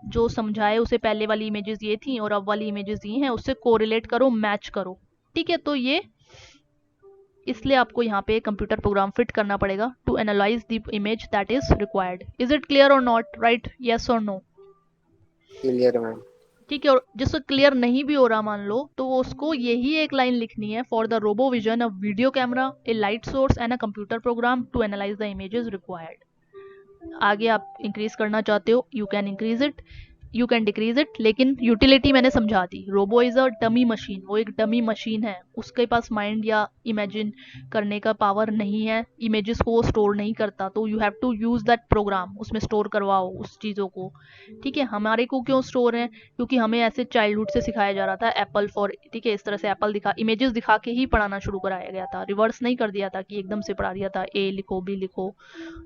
जो समझाए उसे पहले वाली इमेजेस ये थी और अब वाली इमेजेस ये हैं, उससे कोरिलेट करो, मैच करो। ठीक है, तो ये इसलिए आपको यहाँ पे कंप्यूटर प्रोग्राम फिट करना पड़ेगा to analyse the image that is required. Is it clear और नॉट? राइट, यस और नो? Clear ma'am. ठीक है, और जिसको क्लियर नहीं भी हो रहा मान लो, तो वो उसको यही एक लाइन लिखनी है, for the robo vision a video camera, a light source and a computer program to analyse the images required. आगे आप इंक्रीज करना चाहते हो, you can increase it, you can decrease it, लेकिन यूटिलिटी मैंने समझा दी। Robo is a dummy machine, वो एक डमी मशीन है, उसके पास माइंड या इमेजिन करने का पावर नहीं है, इमेजेस को वो स्टोर नहीं करता, तो you have to use that program, उसमें स्टोर करवाओ उस चीज़ों को। ठीक है, हमारे को क्यों स्टोर है? क्योंकि हमें ऐसे चाइल्डहुड से सिखाया जा रहा था एप्पल फॉर, ठीक है, इस तरह से एप्पल दिखा, इमेजेस दिखा के ही पढ़ाना शुरू कराया गया था, रिवर्स नहीं कर दिया था कि एकदम से पढ़ा दिया था ए लिखो बी लिखो।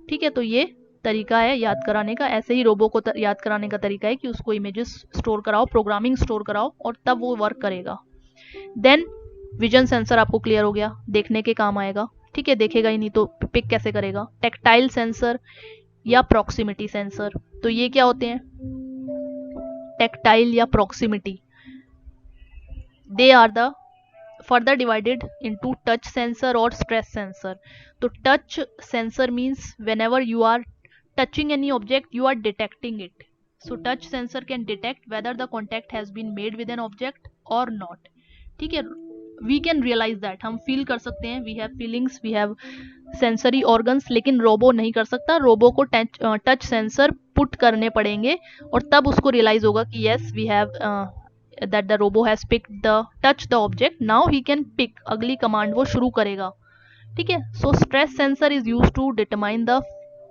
ठीक है, तो ये तरीका है याद कराने का। ऐसे ही रोबो को याद कराने का तरीका है कि उसको इमेजेस स्टोर कराओ, प्रोग्रामिंग स्टोर कराओ, और तब वो वर्क करेगा। देन विजन सेंसर आपको क्लियर हो गया, देखने के काम आएगा। ठीक है, देखेगा ही नहीं तो पिक कैसे करेगा? टेक्टाइल सेंसर या प्रॉक्सिमिटी सेंसर, तो ये क्या होते हैं? टेक्टाइल या proximity, they are the further divided into touch sensor or stress sensor. तो touch sensor means whenever you are touching any object you are detecting it. So touch sensor can detect whether the contact has been made with an object or not. ठीक है, we can realize that, हम feel कर सकते हैं, we have feelings, we have sensory organs, लेकिन robo नहीं कर सकता। रोबो को टच सेंसर पुट करने पड़ेंगे और तब उसको रियलाइज होगा कि yes we have that the robo has picked the touch the object, now he can pick, अगली कमांड वो शुरू करेगा। ठीक है, so stress sensor is use to determine the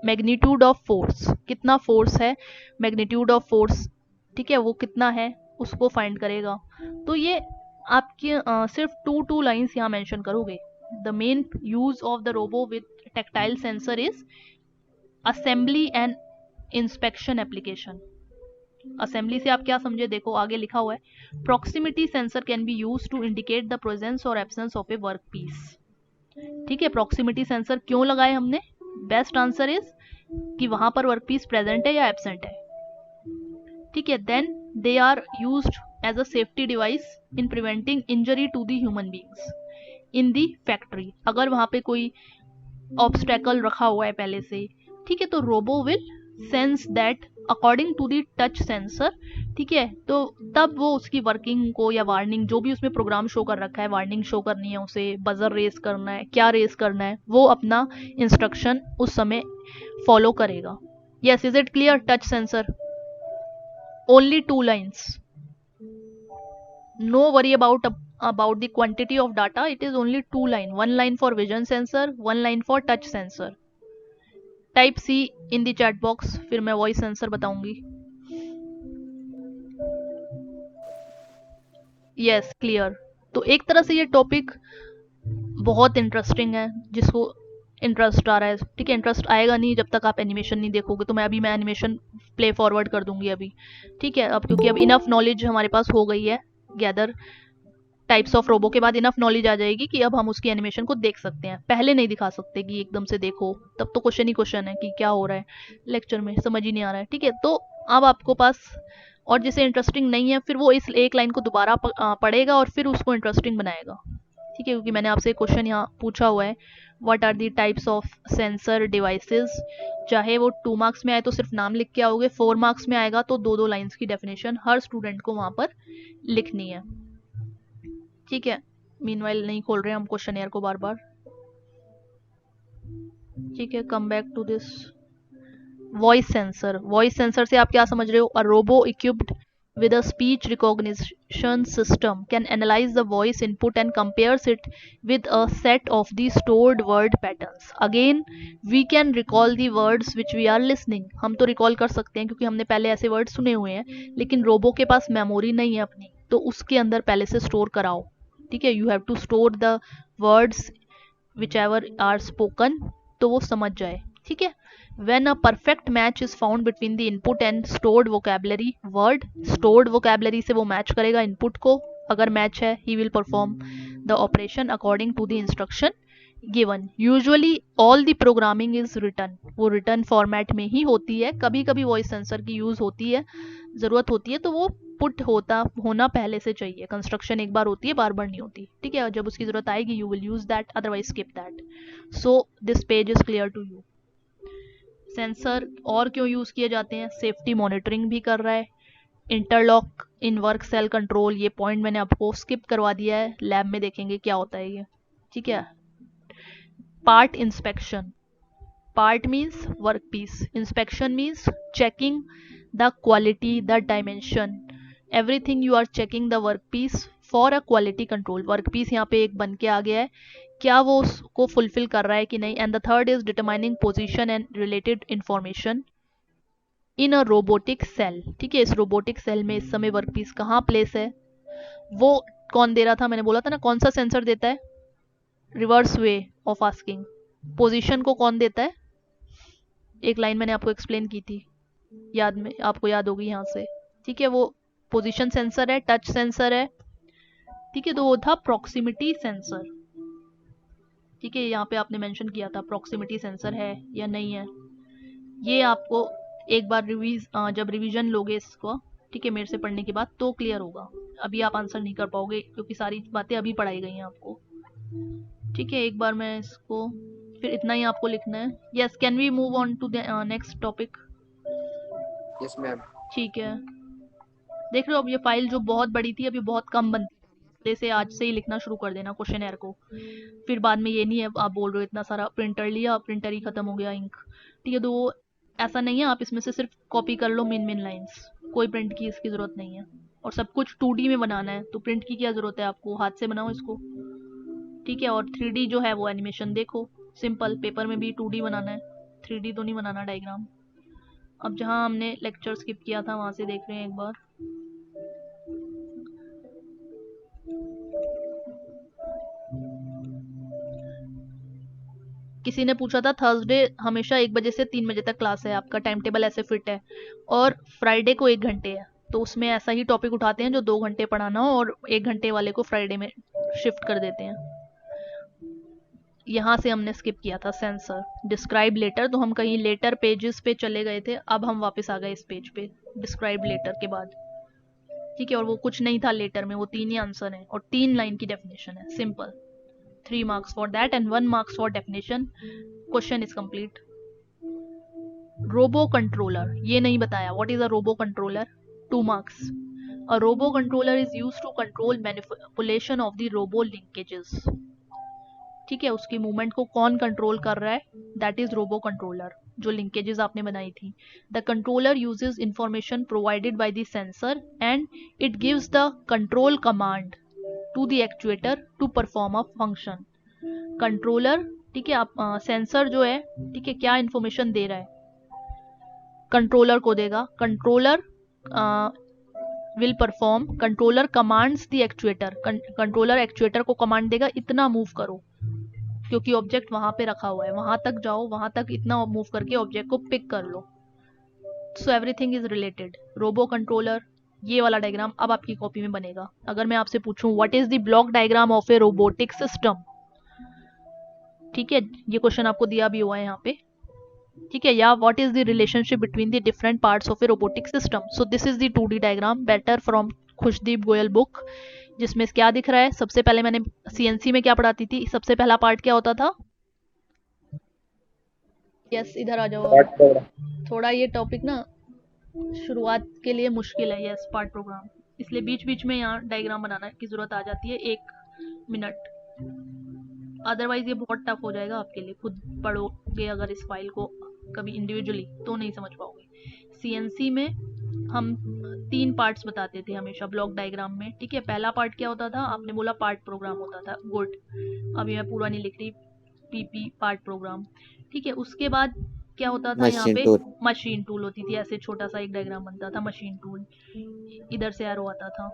magnitude of force, कितना फोर्स है, मैग्नीट्यूड ऑफ फोर्स, ठीक है, वो कितना है उसको फाइंड करेगा। तो ये आपके सिर्फ टू लाइन्स यहाँ मेंशन करोगे। The main use of the robo with tactile sensor is assembly and inspection application. Assembly से आप क्या समझे, देखो आगे लिखा हुआ है, proximity sensor can be use to indicate the presence or absence of a work piece. ठीक है, प्रॉक्सिमिटी सेंसर क्यों लगाए हमने? बेस्ट आंसर इज कि वहां पर वर्क पीस प्रेजेंट है या एब्सेंट है। ठीक है, then they are used as a safety device in preventing injury to the human beings in the factory. अगर वहां पे कोई ऑब्स्टेकल रखा हुआ है पहले से, ठीक है, तो robo will sense that according to the touch sensor. ठीक है, तो तब वो उसकी वर्किंग को या वार्निंग, जो भी उसमें प्रोग्राम शो कर रखा है, वार्निंग शो करनी है उसे, बजर रेस करना है, क्या रेस करना है, वो अपना इंस्ट्रक्शन उस समय फॉलो करेगा। Yes, is it clear? Touch sensor, only 2 lines, no worry about the quantity of data, it is only 2 line, 1 line for vision sensor, 1 line for touch sensor. Type C in the chat box, फिर मैं voice sensor बताऊंगी। Yes, clear. तो एक तरह से ये topic बहुत interesting है, जिसको इंटरेस्ट आ रहा है। ठीक है, इंटरेस्ट आएगा नहीं जब तक आप एनिमेशन नहीं देखोगे, तो मैं एनिमेशन प्ले फॉरवर्ड कर दूंगी अभी। ठीक है, अब क्योंकि अब इनफ नॉलेज हमारे पास हो गई है गैदर, टाइप्स ऑफ रोबो के बाद इनफ नॉलेज आ जाएगी कि अब हम उसकी एनिमेशन को देख सकते हैं। पहले नहीं दिखा सकते कि एकदम से देखो, तब तो क्वेश्चन ही क्वेश्चन है कि क्या हो रहा है लेक्चर में, समझ ही नहीं आ रहा है। ठीक है, तो अब आपको पास, और जिसे इंटरेस्टिंग नहीं है फिर वो इस एक लाइन को दोबारा पढ़ेगा और फिर उसको इंटरेस्टिंग बनाएगा। ठीक है, क्योंकि मैंने आपसे क्वेश्चन यहाँ पूछा हुआ है, what are the types of sensor devices. चाहे वो 2 मार्क्स में आए तो सिर्फ नाम लिख के आओगे, 4 मार्क्स में आएगा तो 2 लाइन्स की डेफिनेशन हर स्टूडेंट को वहां पर लिखनी है। ठीक है, मीनवाइल नहीं खोल रहे हम क्वेश्चनियर को बार बार। ठीक है, come back to this. Voice sensor, voice sensor से आप क्या समझ रहे हो? A robo equipped with a speech recognition system can analyze the voice input and compares it with a set of the stored word patterns. Again, we can recall the words which we are listening. हम तो recall कर सकते हैं क्योंकि हमने पहले ऐसे word सुने हुए हैं, लेकिन रोबो के पास मेमोरी नहीं है अपनी, तो उसके अंदर पहले से स्टोर कराओ। ठीक है, you have to store the words whichever are spoken, तो वो समझ जाए। ठीक है, when a perfect match is found between the input and stored vocabulary word, stored vocabulary से वो मैच करेगा इनपुट को, अगर मैच है he will perform the operation according to the instruction given. Usually all the programming is written, वो written format में ही होती है। कभी कभी वॉइस सेंसर की यूज होती है, ज़रूरत होती है, तो वो पुट होना पहले से चाहिए। कंस्ट्रक्शन एक बार होती है, बार बार नहीं होती। ठीक है, जब उसकी ज़रूरत आएगी you will use that, otherwise skip that. So this page is clear to you. Sensor और क्यों यूज़ किए जाते हैं? सेफ्टी मॉनिटरिंग भी कर रहा है, interlock in work cell control, ये पॉइंट मैंने आपको स्किप करवा दिया है, लैब में देखेंगे क्या होता है ये। ठीक है, part inspection, part means workpiece, inspection means checking the quality, the dimension, everything you are checking the workpiece for a quality control. Workpiece यहाँ पे एक बन के आ गया है, क्या वो उसको फुलफिल कर रहा है कि नहीं। And the third is determining position and related information in a robotic cell. ठीक है, इस रोबोटिक सेल में इस समय वर्क पीस कहाँ प्लेस है, वो कौन दे रहा था? मैंने बोला था ना, कौन सा सेंसर देता है? Reverse way of asking, position को कौन देता है? एक लाइन मैंने आपको एक्सप्लेन की थी, याद में आपको याद होगी यहाँ से। ठीक है, वो पोजीशन सेंसर है, टच सेंसर है। ठीक है, तो वो था प्रॉक्सिमिटी सेंसर। ठीक है, यहाँ पे आपने मेंशन किया था प्रॉक्सिमिटी सेंसर है या नहीं है, ये आपको एक बार जब रिवीजन लोगे इसको, ठीक है, मेरे से पढ़ने के बाद, तो क्लियर होगा। अभी आप आंसर नहीं कर पाओगे क्योंकि सारी बातें अभी पढ़ाई गई हैं आपको। ठीक है, एक बार मैं इसको, फिर इतना ही आपको लिखना है। Yes, can we move on to the next topic? Yes ma'am. ठीक है, देख रहे हो अब ये फाइल जो बहुत बड़ी थी अभी बहुत कम बनती है, से आज से ही लिखना शुरू कर देना क्वेश्चन को। फिर बाद में ये नहीं है आप बोल रहे हो इतना सारा प्रिंटर लिया, प्रिंटर ही खत्म हो गया इंक। ठीक है, तो वो ऐसा नहीं है, आप इसमें से सिर्फ कॉपी कर लो मेन लाइंस, कोई प्रिंट की इसकी ज़रूरत नहीं है। और सब कुछ 2D में बनाना है, तो प्रिंट की क्या ज़रूरत है आपको, हाथ से बनाओ इसको। ठीक है, और 3D जो है वो एनिमेशन देखो, सिंपल, पेपर में भी 2D बनाना है, 3D तो नहीं बनाना डायग्राम। अब जहाँ हमने लेक्चर स्किप किया था वहाँ से देख रहे हैं एक बार। किसी ने पूछा था थर्सडे हमेशा 1 बजे से 3 बजे तक क्लास है, आपका टाइम टेबल ऐसे फिट है, और फ्राइडे को 1 घंटे है, तो उसमें ऐसा ही टॉपिक उठाते हैं जो 2 घंटे पढ़ाना हो, और 1 घंटे वाले को फ्राइडे में शिफ्ट कर देते हैं। यहाँ से हमने स्किप किया था सेंसर डिस्क्राइब लेटर, तो हम कहीं लेटर पेजेस पे चले गए थे, अब हम वापस आ गए इस पेज पे डिस्क्राइब लेटर के बाद। ठीक है, और वो कुछ नहीं था लेटर में, वो 3 ही आंसर है और 3 लाइन की डेफिनेशन है, simple. 3 marks for that and 1 marks for definition. Question is complete. Robo controller, ये नहीं बताया, what is a robo controller? 2 marks. A robo controller is used to control manipulation of the robo linkages. ठीक है, उसकी movement को कौन control कर रहा है? दैट इज रोबो कंट्रोलर, जो लिंकेजेस आपने बनाई थी। The controller uses information provided by the sensor and it gives the control command to the actuator to perform a function. Controller, ठीक है, आप सेंसर जो है, ठीक है, क्या इंफॉर्मेशन दे रहा है? कंट्रोलर को देगा, controller will perform, controller commands the actuator, controller actuator को कमांड देगा इतना मूव करो, क्योंकि ऑब्जेक्ट वहां पे रखा हुआ है, वहां तक जाओ, वहां तक इतना मूव करके ऑब्जेक्ट को पिक कर लो। So everything is related. Robo controller, ये वाला डायग्राम अब आपकी कॉपी में बनेगा। अगर मैं आपसे पूछूं what is the block diagram of A robotic system, ठीक है, ये क्वेश्चन आपको दिया भी हुआ है यहाँ पे। ठीक है, या what is the relationship between the different parts of A robotic system. So this is the 2D diagram better from Khushdeep Goyal book, जिसमें क्या दिख रहा है? सबसे पहले मैंने CNC में क्या पढ़ाती थी, सबसे पहला पार्ट क्या होता था? यस, इधर आ जाओ। थोड़ा ये टॉपिक ना शुरुआत के लिए मुश्किल है, यस, पार्ट प्रोग्राम, इसलिए बीच बीच में यहाँ डायग्राम बनाना की जरूरत आ जाती है। एक मिनट, अदरवाइज ये बहुत टफ हो जाएगा आपके लिए, खुद पढ़ोगे अगर इस फाइल को कभी इंडिविजुअली तो नहीं समझ पाओगे। सीएनसी में हम 3 पार्ट्स बताते थे हमेशा ब्लॉक डायग्राम में, ठीक है। पहला पार्ट क्या होता था, आपने बोला पार्ट प्रोग्राम होता था, गुड, अभी मैं पूरा नहीं लिख रही, पीपी पार्ट प्रोग्राम, ठीक है। उसके बाद क्या होता था यहाँ मशीन पे, टूल, मशीन टूल होती थी, ऐसे छोटा सा एक डायग्राम बनता था, मशीन टूल, इधर से एरो आता था,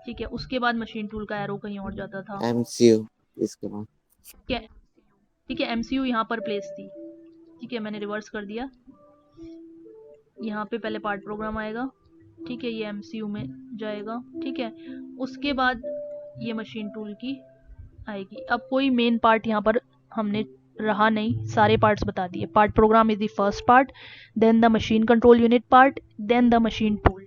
ठीक है। उसके बाद मशीन टूल का एरो कहीं और जाता था, एमसीयू इसके बाद। ठीक है, ठीक है। एमसीयू यहाँ पर प्लेस थी, ठीक है, मैंने रिवर्स कर दिया, यहाँ पे पहले पार्ट प्रोग्राम आएगा, ठीक है, ये एमसीयू में जाएगा, ठीक है। उसके बाद ये मशीन टूल की आएगी। अब कोई मेन पार्ट यहाँ पर हमने रहा नहीं, सारे पार्ट्स बता दिए। Part program is the first part, then the machine control unit part, then the machine tool.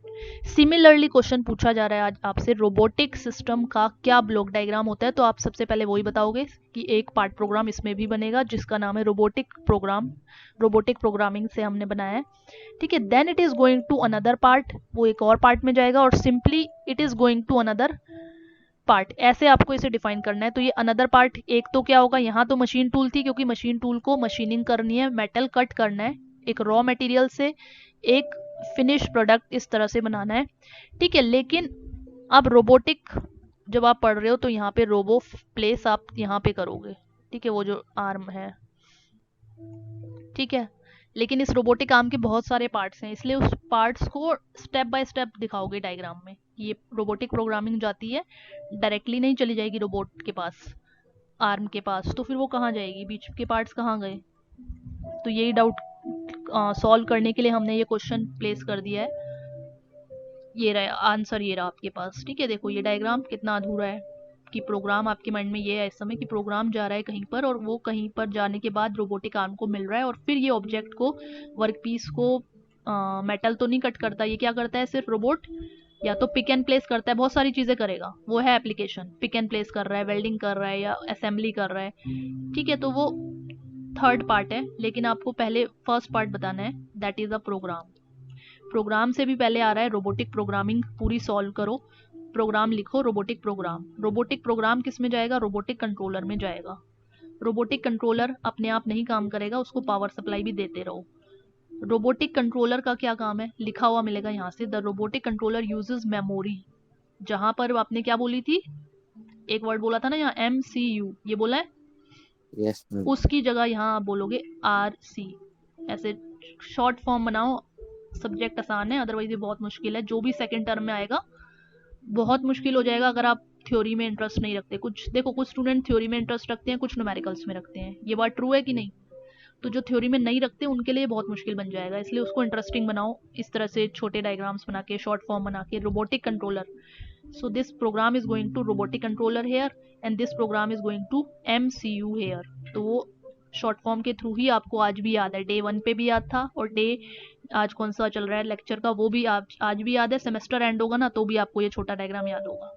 Similarly question पूछा जा रहा है आज आपसे, रोबोटिक सिस्टम का क्या ब्लॉक डायग्राम होता है, तो आप सबसे पहले वही बताओगे कि एक पार्ट प्रोग्राम इसमें भी बनेगा जिसका नाम है रोबोटिक प्रोग्राम, रोबोटिक प्रोग्रामिंग से हमने बनाया है, ठीक है। Then it is going to another part, वो एक और पार्ट में जाएगा, और simply it is going to another part, ऐसे आपको इसे डिफाइन करना है। तो ये अनदर पार्ट एक तो क्या होगा, यहाँ तो मशीन टूल थी क्योंकि मशीन टूल को मशीनिंग करनी है, मेटल कट करना है, एक रॉ मटेरियल से एक फिनिश प्रोडक्ट इस तरह से बनाना है, ठीक है। लेकिन अब रोबोटिक जब आप पढ़ रहे हो तो यहाँ पे रोबो प्लेस आप यहाँ पे करोगे, ठीक है, वो जो आर्म है, ठीक है। लेकिन इस रोबोटिक आर्म के बहुत सारे पार्ट्स हैं, इसलिए उस पार्ट्स को स्टेप बाय स्टेप दिखाओगे डायग्राम में। ये रोबोटिक प्रोग्रामिंग जाती है, डायरेक्टली नहीं चली जाएगी रोबोट के पास, आर्म के पास, तो फिर वो कहाँ जाएगी, बीच के पार्ट्स कहाँ गए। तो यही डाउट सॉल्व करने के लिए हमने ये क्वेश्चन प्लेस कर दिया है। ये रहा आंसर, ये रहा आपके पास, ठीक है। देखो ये डायग्राम कितना अधूरा है कि प्रोग्राम आपके माइंड में ये है इस समय कि प्रोग्राम जा रहा है कहीं पर, और वो कहीं पर जाने के बाद रोबोटिक आर्म को मिल रहा है, और फिर ये ऑब्जेक्ट को, वर्क पीस को, मेटल तो नहीं कट करता, ये क्या करता है, सिर्फ रोबोट या तो पिक एंड प्लेस करता है, बहुत सारी चीजें करेगा, वो है एप्लीकेशन, पिक एंड प्लेस कर रहा है, वेल्डिंग कर रहा है या असेंबली कर रहा है, ठीक है। तो वो थर्ड पार्ट है, लेकिन आपको पहले फर्स्ट पार्ट बताना है, that is a program. Program से भी पहले आ रहा है रोबोटिक प्रोग्रामिंग, पूरी सॉल्व करो, प्रोग्राम लिखो, रोबोटिक प्रोग्राम। रोबोटिक प्रोग्राम किस में जाएगा, रोबोटिक कंट्रोलर में जाएगा। रोबोटिक कंट्रोलर अपने आप नहीं काम करेगा, उसको पावर सप्लाई भी देते रहो। रोबोटिक कंट्रोलर का क्या काम है, लिखा हुआ मिलेगा यहाँ से, the robotic controller uses memory. जहां पर आपने क्या बोली थी, एक वर्ड बोला था ना यहाँ, MCU, ये बोला है, यस मैम। उसकी जगह यहाँ आप बोलोगे RC, ऐसे शॉर्ट फॉर्म बनाओ। सब्जेक्ट आसान है, अदरवाइज ये बहुत मुश्किल है, जो भी सेकंड टर्म में आएगा बहुत मुश्किल हो जाएगा अगर आप थ्योरी में इंटरेस्ट नहीं रखते। कुछ देखो, कुछ स्टूडेंट थ्योरी में इंटरेस्ट रखते हैं, कुछ न्यूमेरिकल्स में रखते हैं, ये बात ट्रू है कि नहीं। तो जो थ्योरी में नहीं रखते उनके लिए बहुत मुश्किल बन जाएगा, इसलिए उसको इंटरेस्टिंग बनाओ, इस तरह से छोटे डायग्राम्स बना के, शॉर्ट फॉर्म बना के। Robotic controller, so this program is going to robotic controller here and this program is going to MCU here। तो वो शॉर्ट फॉर्म के थ्रू ही आपको आज भी याद है, डे 1 पे भी याद था, और डे आज कौन सा चल रहा है लेक्चर का वो भी आज भी याद है, सेमेस्टर एंड होगा ना तो भी आपको ये छोटा डायग्राम याद होगा।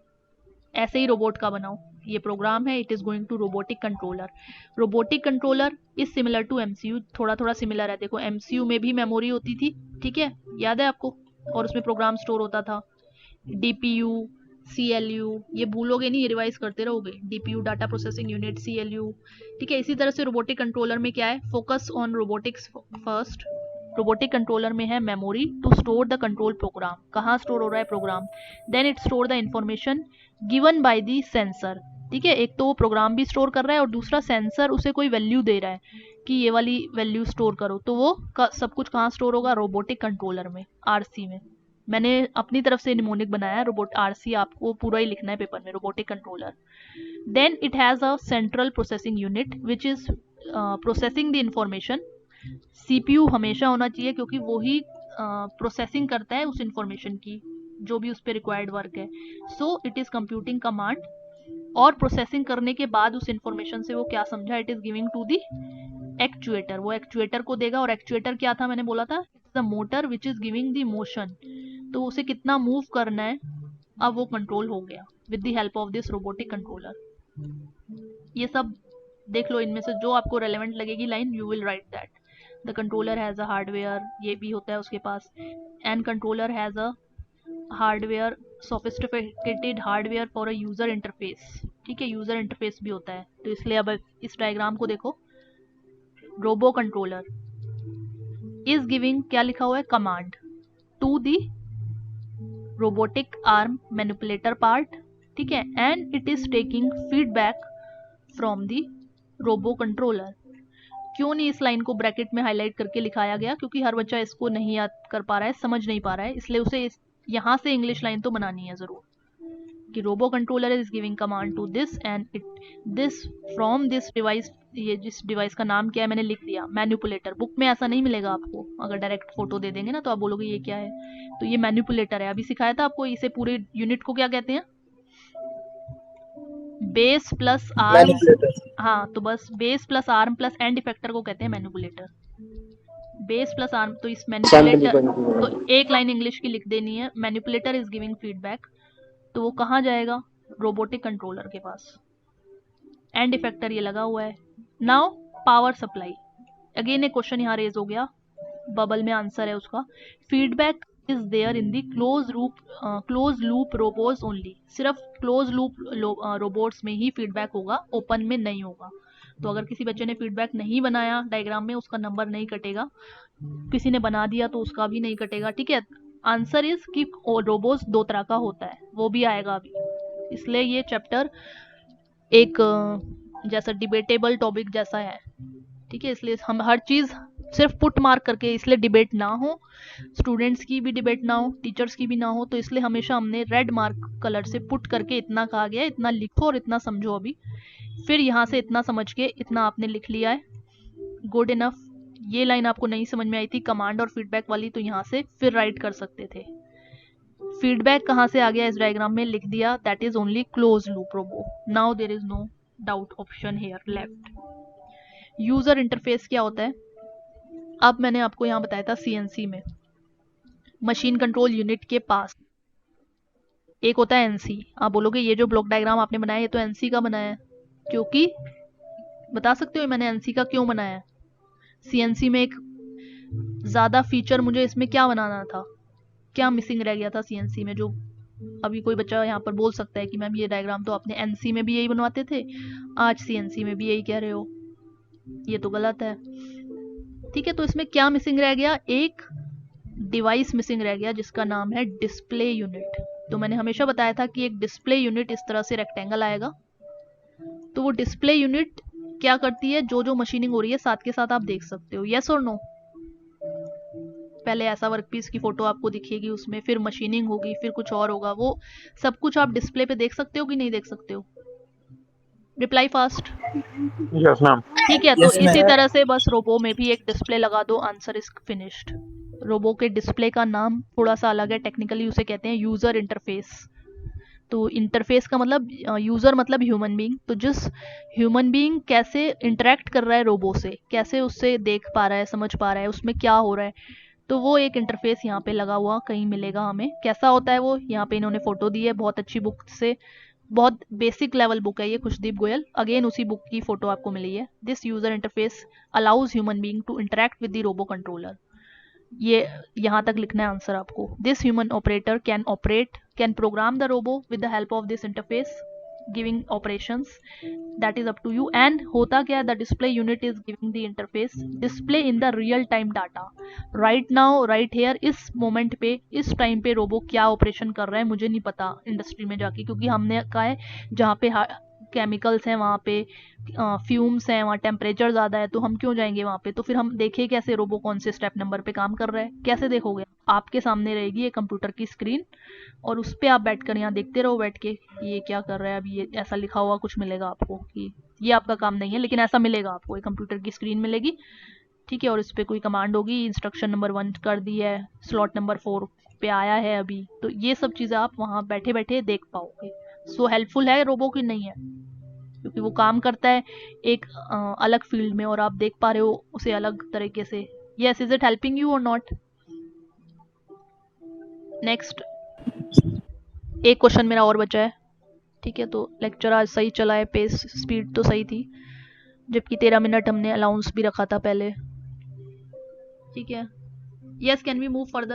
ऐसे ही रोबोट का बनाओ, ये प्रोग्राम है, it is going to robotic controller. Robotic controller is similar to MCU, थोड़ा थोड़ा सिमिलर है। देखो MCU में भी मेमोरी होती थी, ठीक है, याद है आपको, और उसमें प्रोग्राम स्टोर होता था। DPU, CLU, ये भूलोगे नहीं, रिवाइज करते रहोगे, DPU data processing unit, CLU, ठीक है। इसी तरह से रोबोटिक कंट्रोलर में क्या है, focus on robotics first. Robotic controller में है memory to store the control program, कहाँ स्टोर हो रहा है program, then it store the information given by the sensor, ठीक है। एक तो वो प्रोग्राम भी स्टोर कर रहा है और दूसरा सेंसर उसे कोई वैल्यू दे रहा है कि ये वाली वैल्यू स्टोर करो, तो वो सब कुछ कहाँ स्टोर होगा, रोबोटिक कंट्रोलर में, RC में। मैंने अपनी तरफ से निमोनिक बनाया है, रोबोट RC आपको पूरा ही लिखना है पेपर में, robotic controller. Then it has a central processing unit which is processing the information. CPU हमेशा होना चाहिए क्योंकि वो ही प्रोसेसिंग करता है उस इंफॉर्मेशन की, जो भी उस पर रिक्वायर्ड वर्क है। So it is computing command, और प्रोसेसिंग करने के बाद उस इंफॉर्मेशन से वो क्या समझा, it is giving to the actuator, वो एक्चुएटर को देगा। और एक्चुएटर क्या था, मैंने बोला था, it's the motor which is giving the motion, तो उसे कितना मूव करना है, अब वो कंट्रोल हो गया with the help of this robotic controller. ये सब देख लो, इनमें से जो आपको रेलेवेंट लगेगी line, you will write that. The controller has a hardware, ये भी होता है उसके पास, and controller has a hardware sophisticated hardware for a user interface. ठीक है, यूजर इंटरफेस भी होता है, तो इसलिए अब इस डायग्राम को देखो। रोबो कंट्रोलर इज गिविंग, क्या लिखा हुआ है, command to the robotic arm manipulator part. ठीक है, and it is taking feedback from the robo controller. क्यों नहीं इस लाइन को ब्रैकेट में हाईलाइट करके लिखाया गया, क्योंकि हर बच्चा इसको नहीं याद कर पा रहा है, समझ नहीं पा रहा है, इसलिए उसे यहाँ से इंग्लिश लाइन तो बनानी है जरूर कि robo controller is giving command to this and it this from this device. ये जिस डिवाइस का नाम क्या है मैंने लिख दिया, मैनिपुलेटर। बुक में ऐसा नहीं मिलेगा आपको, अगर डायरेक्ट फोटो दे देंगे ना तो आप बोलोगे ये क्या है, तो ये मैनिपुलेटर है। अभी सिखाया था आपको, इसे पूरे यूनिट को क्या कहते हैं, बेस प्लस आर्म। हाँ, तो बस base plus arm plus and effector को कहते हैं मैनिपुलेटर। बेस प्लस आर्म, तो इस मैनिपुलेटर तो एक लाइन इंग्लिश की लिख देनी है, मैनिपुलेटर इज गिविंग फीडबैक। तो वो कहाँ जाएगा, रोबोटिक कंट्रोलर के पास। एंड इफेक्टर ये लगा हुआ है। नाउ पावर सप्लाई, अगेन एक क्वेश्चन यहाँ रेज हो गया, बबल में आंसर है उसका। Feedback is there in the close loop robots only. सिर्फ क्लोज लूप रोबोट्स में ही फीडबैक होगा, ओपन में नहीं होगा। तो अगर किसी बच्चे ने फीडबैक नहीं बनाया डायग्राम में, उसका नंबर नहीं कटेगा, किसी ने बना दिया तो उसका भी नहीं कटेगा। ठीक है, आंसर इज कि रोबोट्स दो तरह का होता है, वो भी आएगा अभी। इसलिए ये चैप्टर एक जैसा डिबेटेबल टॉपिक जैसा है। ठीक है, इसलिए हम हर चीज सिर्फ पुट मार्क करके, इसलिए डिबेट ना हो, स्टूडेंट्स की भी डिबेट ना हो, टीचर्स की भी ना हो, तो इसलिए हमेशा हमने रेड मार्क कलर से पुट करके इतना कहा गया, इतना लिखो और इतना समझो अभी। फिर यहाँ से इतना समझ के इतना आपने लिख लिया है, गुड इनफ। ये लाइन आपको नहीं समझ में आई थी कमांड और फीडबैक वाली, तो यहाँ से फिर राइट कर सकते थे। फीडबैक कहाँ से आ गया इस डायग्राम में, लिख दिया, that is only close loop robo. Now there is no doubt option here left. User interface क्या होता है, अब मैंने आपको यहाँ बताया था सीएनसी में, मशीन कंट्रोल यूनिट के पास एक होता है एनसी। आप बोलोगे ये जो ब्लॉक डायग्राम आपने बनाया ये तो एनसी का बनाया है, क्योंकि बता सकते हो मैंने एनसी का क्यों बनाया है। सीएनसी में एक ज्यादा फीचर, मुझे इसमें क्या बनाना था, क्या मिसिंग रह गया था सीएनसी में, जो अभी कोई बच्चा यहाँ पर बोल सकता है कि मैम ये डायग्राम तो आपने एनसी में भी यही बनवाते थे, आज सीएनसी में भी यही कह रहे हो, ये तो गलत है। ठीक है, तो इसमें क्या मिसिंग रह गया, एक डिवाइस मिसिंग रह गया जिसका नाम है डिस्प्ले यूनिट। तो मैंने हमेशा बताया था कि एक डिस्प्ले यूनिट इस तरह से रेक्टेंगल आएगा, तो वो डिस्प्ले यूनिट क्या करती है, जो जो मशीनिंग हो रही है साथ के साथ आप देख सकते हो, यस और नो। पहले ऐसा वर्कपीस की फोटो आपको दिखेगी, उसमें फिर मशीनिंग होगी, फिर कुछ और होगा, वो सब कुछ आप डिस्प्ले पे देख सकते हो कि नहीं देख सकते हो, रिप्लाई फास्ट। Yes ma'am. ठीक है, तो इसी तरह से बस रोबो में भी एक डिस्प्ले लगा दो, आंसर इज फिनिश्ड। रोबो के डिस्प्ले का नाम थोड़ा सा अलग है, टेक्निकली उसे कहते हैं यूजर इंटरफेस। तो इंटरफेस का मतलब, यूजर मतलब ह्यूमन बीइंग, तो जिस ह्यूमन बीइंग कैसे इंटरेक्ट कर रहा है रोबो से, कैसे उससे देख पा रहा है, समझ पा रहा है उसमें क्या हो रहा है, तो वो एक इंटरफेस यहाँ पे लगा हुआ कहीं मिलेगा हमें। कैसा होता है वो, यहाँ पे इन्होंने फोटो दी है, बहुत अच्छी बुक से, बहुत बेसिक लेवल बुक है ये, खुशदीप गोयल, अगेन उसी बुक की फोटो आपको मिली है। This user interface allows human being to interact with the robo controller. ये यहाँ तक लिखना है आंसर आपको। This human operator can program the robo with the help of this interface giving operations, that is up to you. And होता क्या है, the display unit is giving the interface display in the real time data, right now right hair, इस moment पे, इस time पे robo क्या operation कर रहा है मुझे नहीं पता इंडस्ट्री में जाके, क्योंकि हमने कहा है जहाँ पे केमिकल्स हैं वहाँ पे फ्यूम्स हैं, वहाँ टेम्परेचर ज़्यादा है, तो हम क्यों जाएंगे वहाँ पे, तो फिर हम देखें कैसे रोबो कौन से स्टेप नंबर पे काम कर रहा है, कैसे देखोगे, आपके सामने रहेगी एक कंप्यूटर की स्क्रीन और उस पर आप बैठ कर यहाँ देखते रहो बैठ के ये क्या कर रहा है। अभी ये ऐसा लिखा हुआ कुछ मिलेगा आपको, कि ये आपका काम नहीं है, लेकिन ऐसा मिलेगा आपको, एक कंप्यूटर की स्क्रीन मिलेगी। ठीक है, और इस पर कोई कमांड होगी, इंस्ट्रक्शन नंबर 1 कर दी है, स्लॉट नंबर 4 पे आया है अभी, तो ये सब चीज़ें आप वहाँ बैठे बैठे देख पाओगे। सो हेल्पफुल है रोबो की, नहीं है, क्योंकि वो काम करता है एक अलग फील्ड में और आप देख पा रहे हो उसे अलग तरीके से। Yes, is it helping you और नॉट। नेक्स्ट एक क्वेश्चन मेरा और बचा है। ठीक है, तो लेक्चर आज सही चला है, पेस स्पीड तो सही थी, जबकि 13 मिनट हमने अलाउंस भी रखा था पहले। ठीक है, yes, can we move further.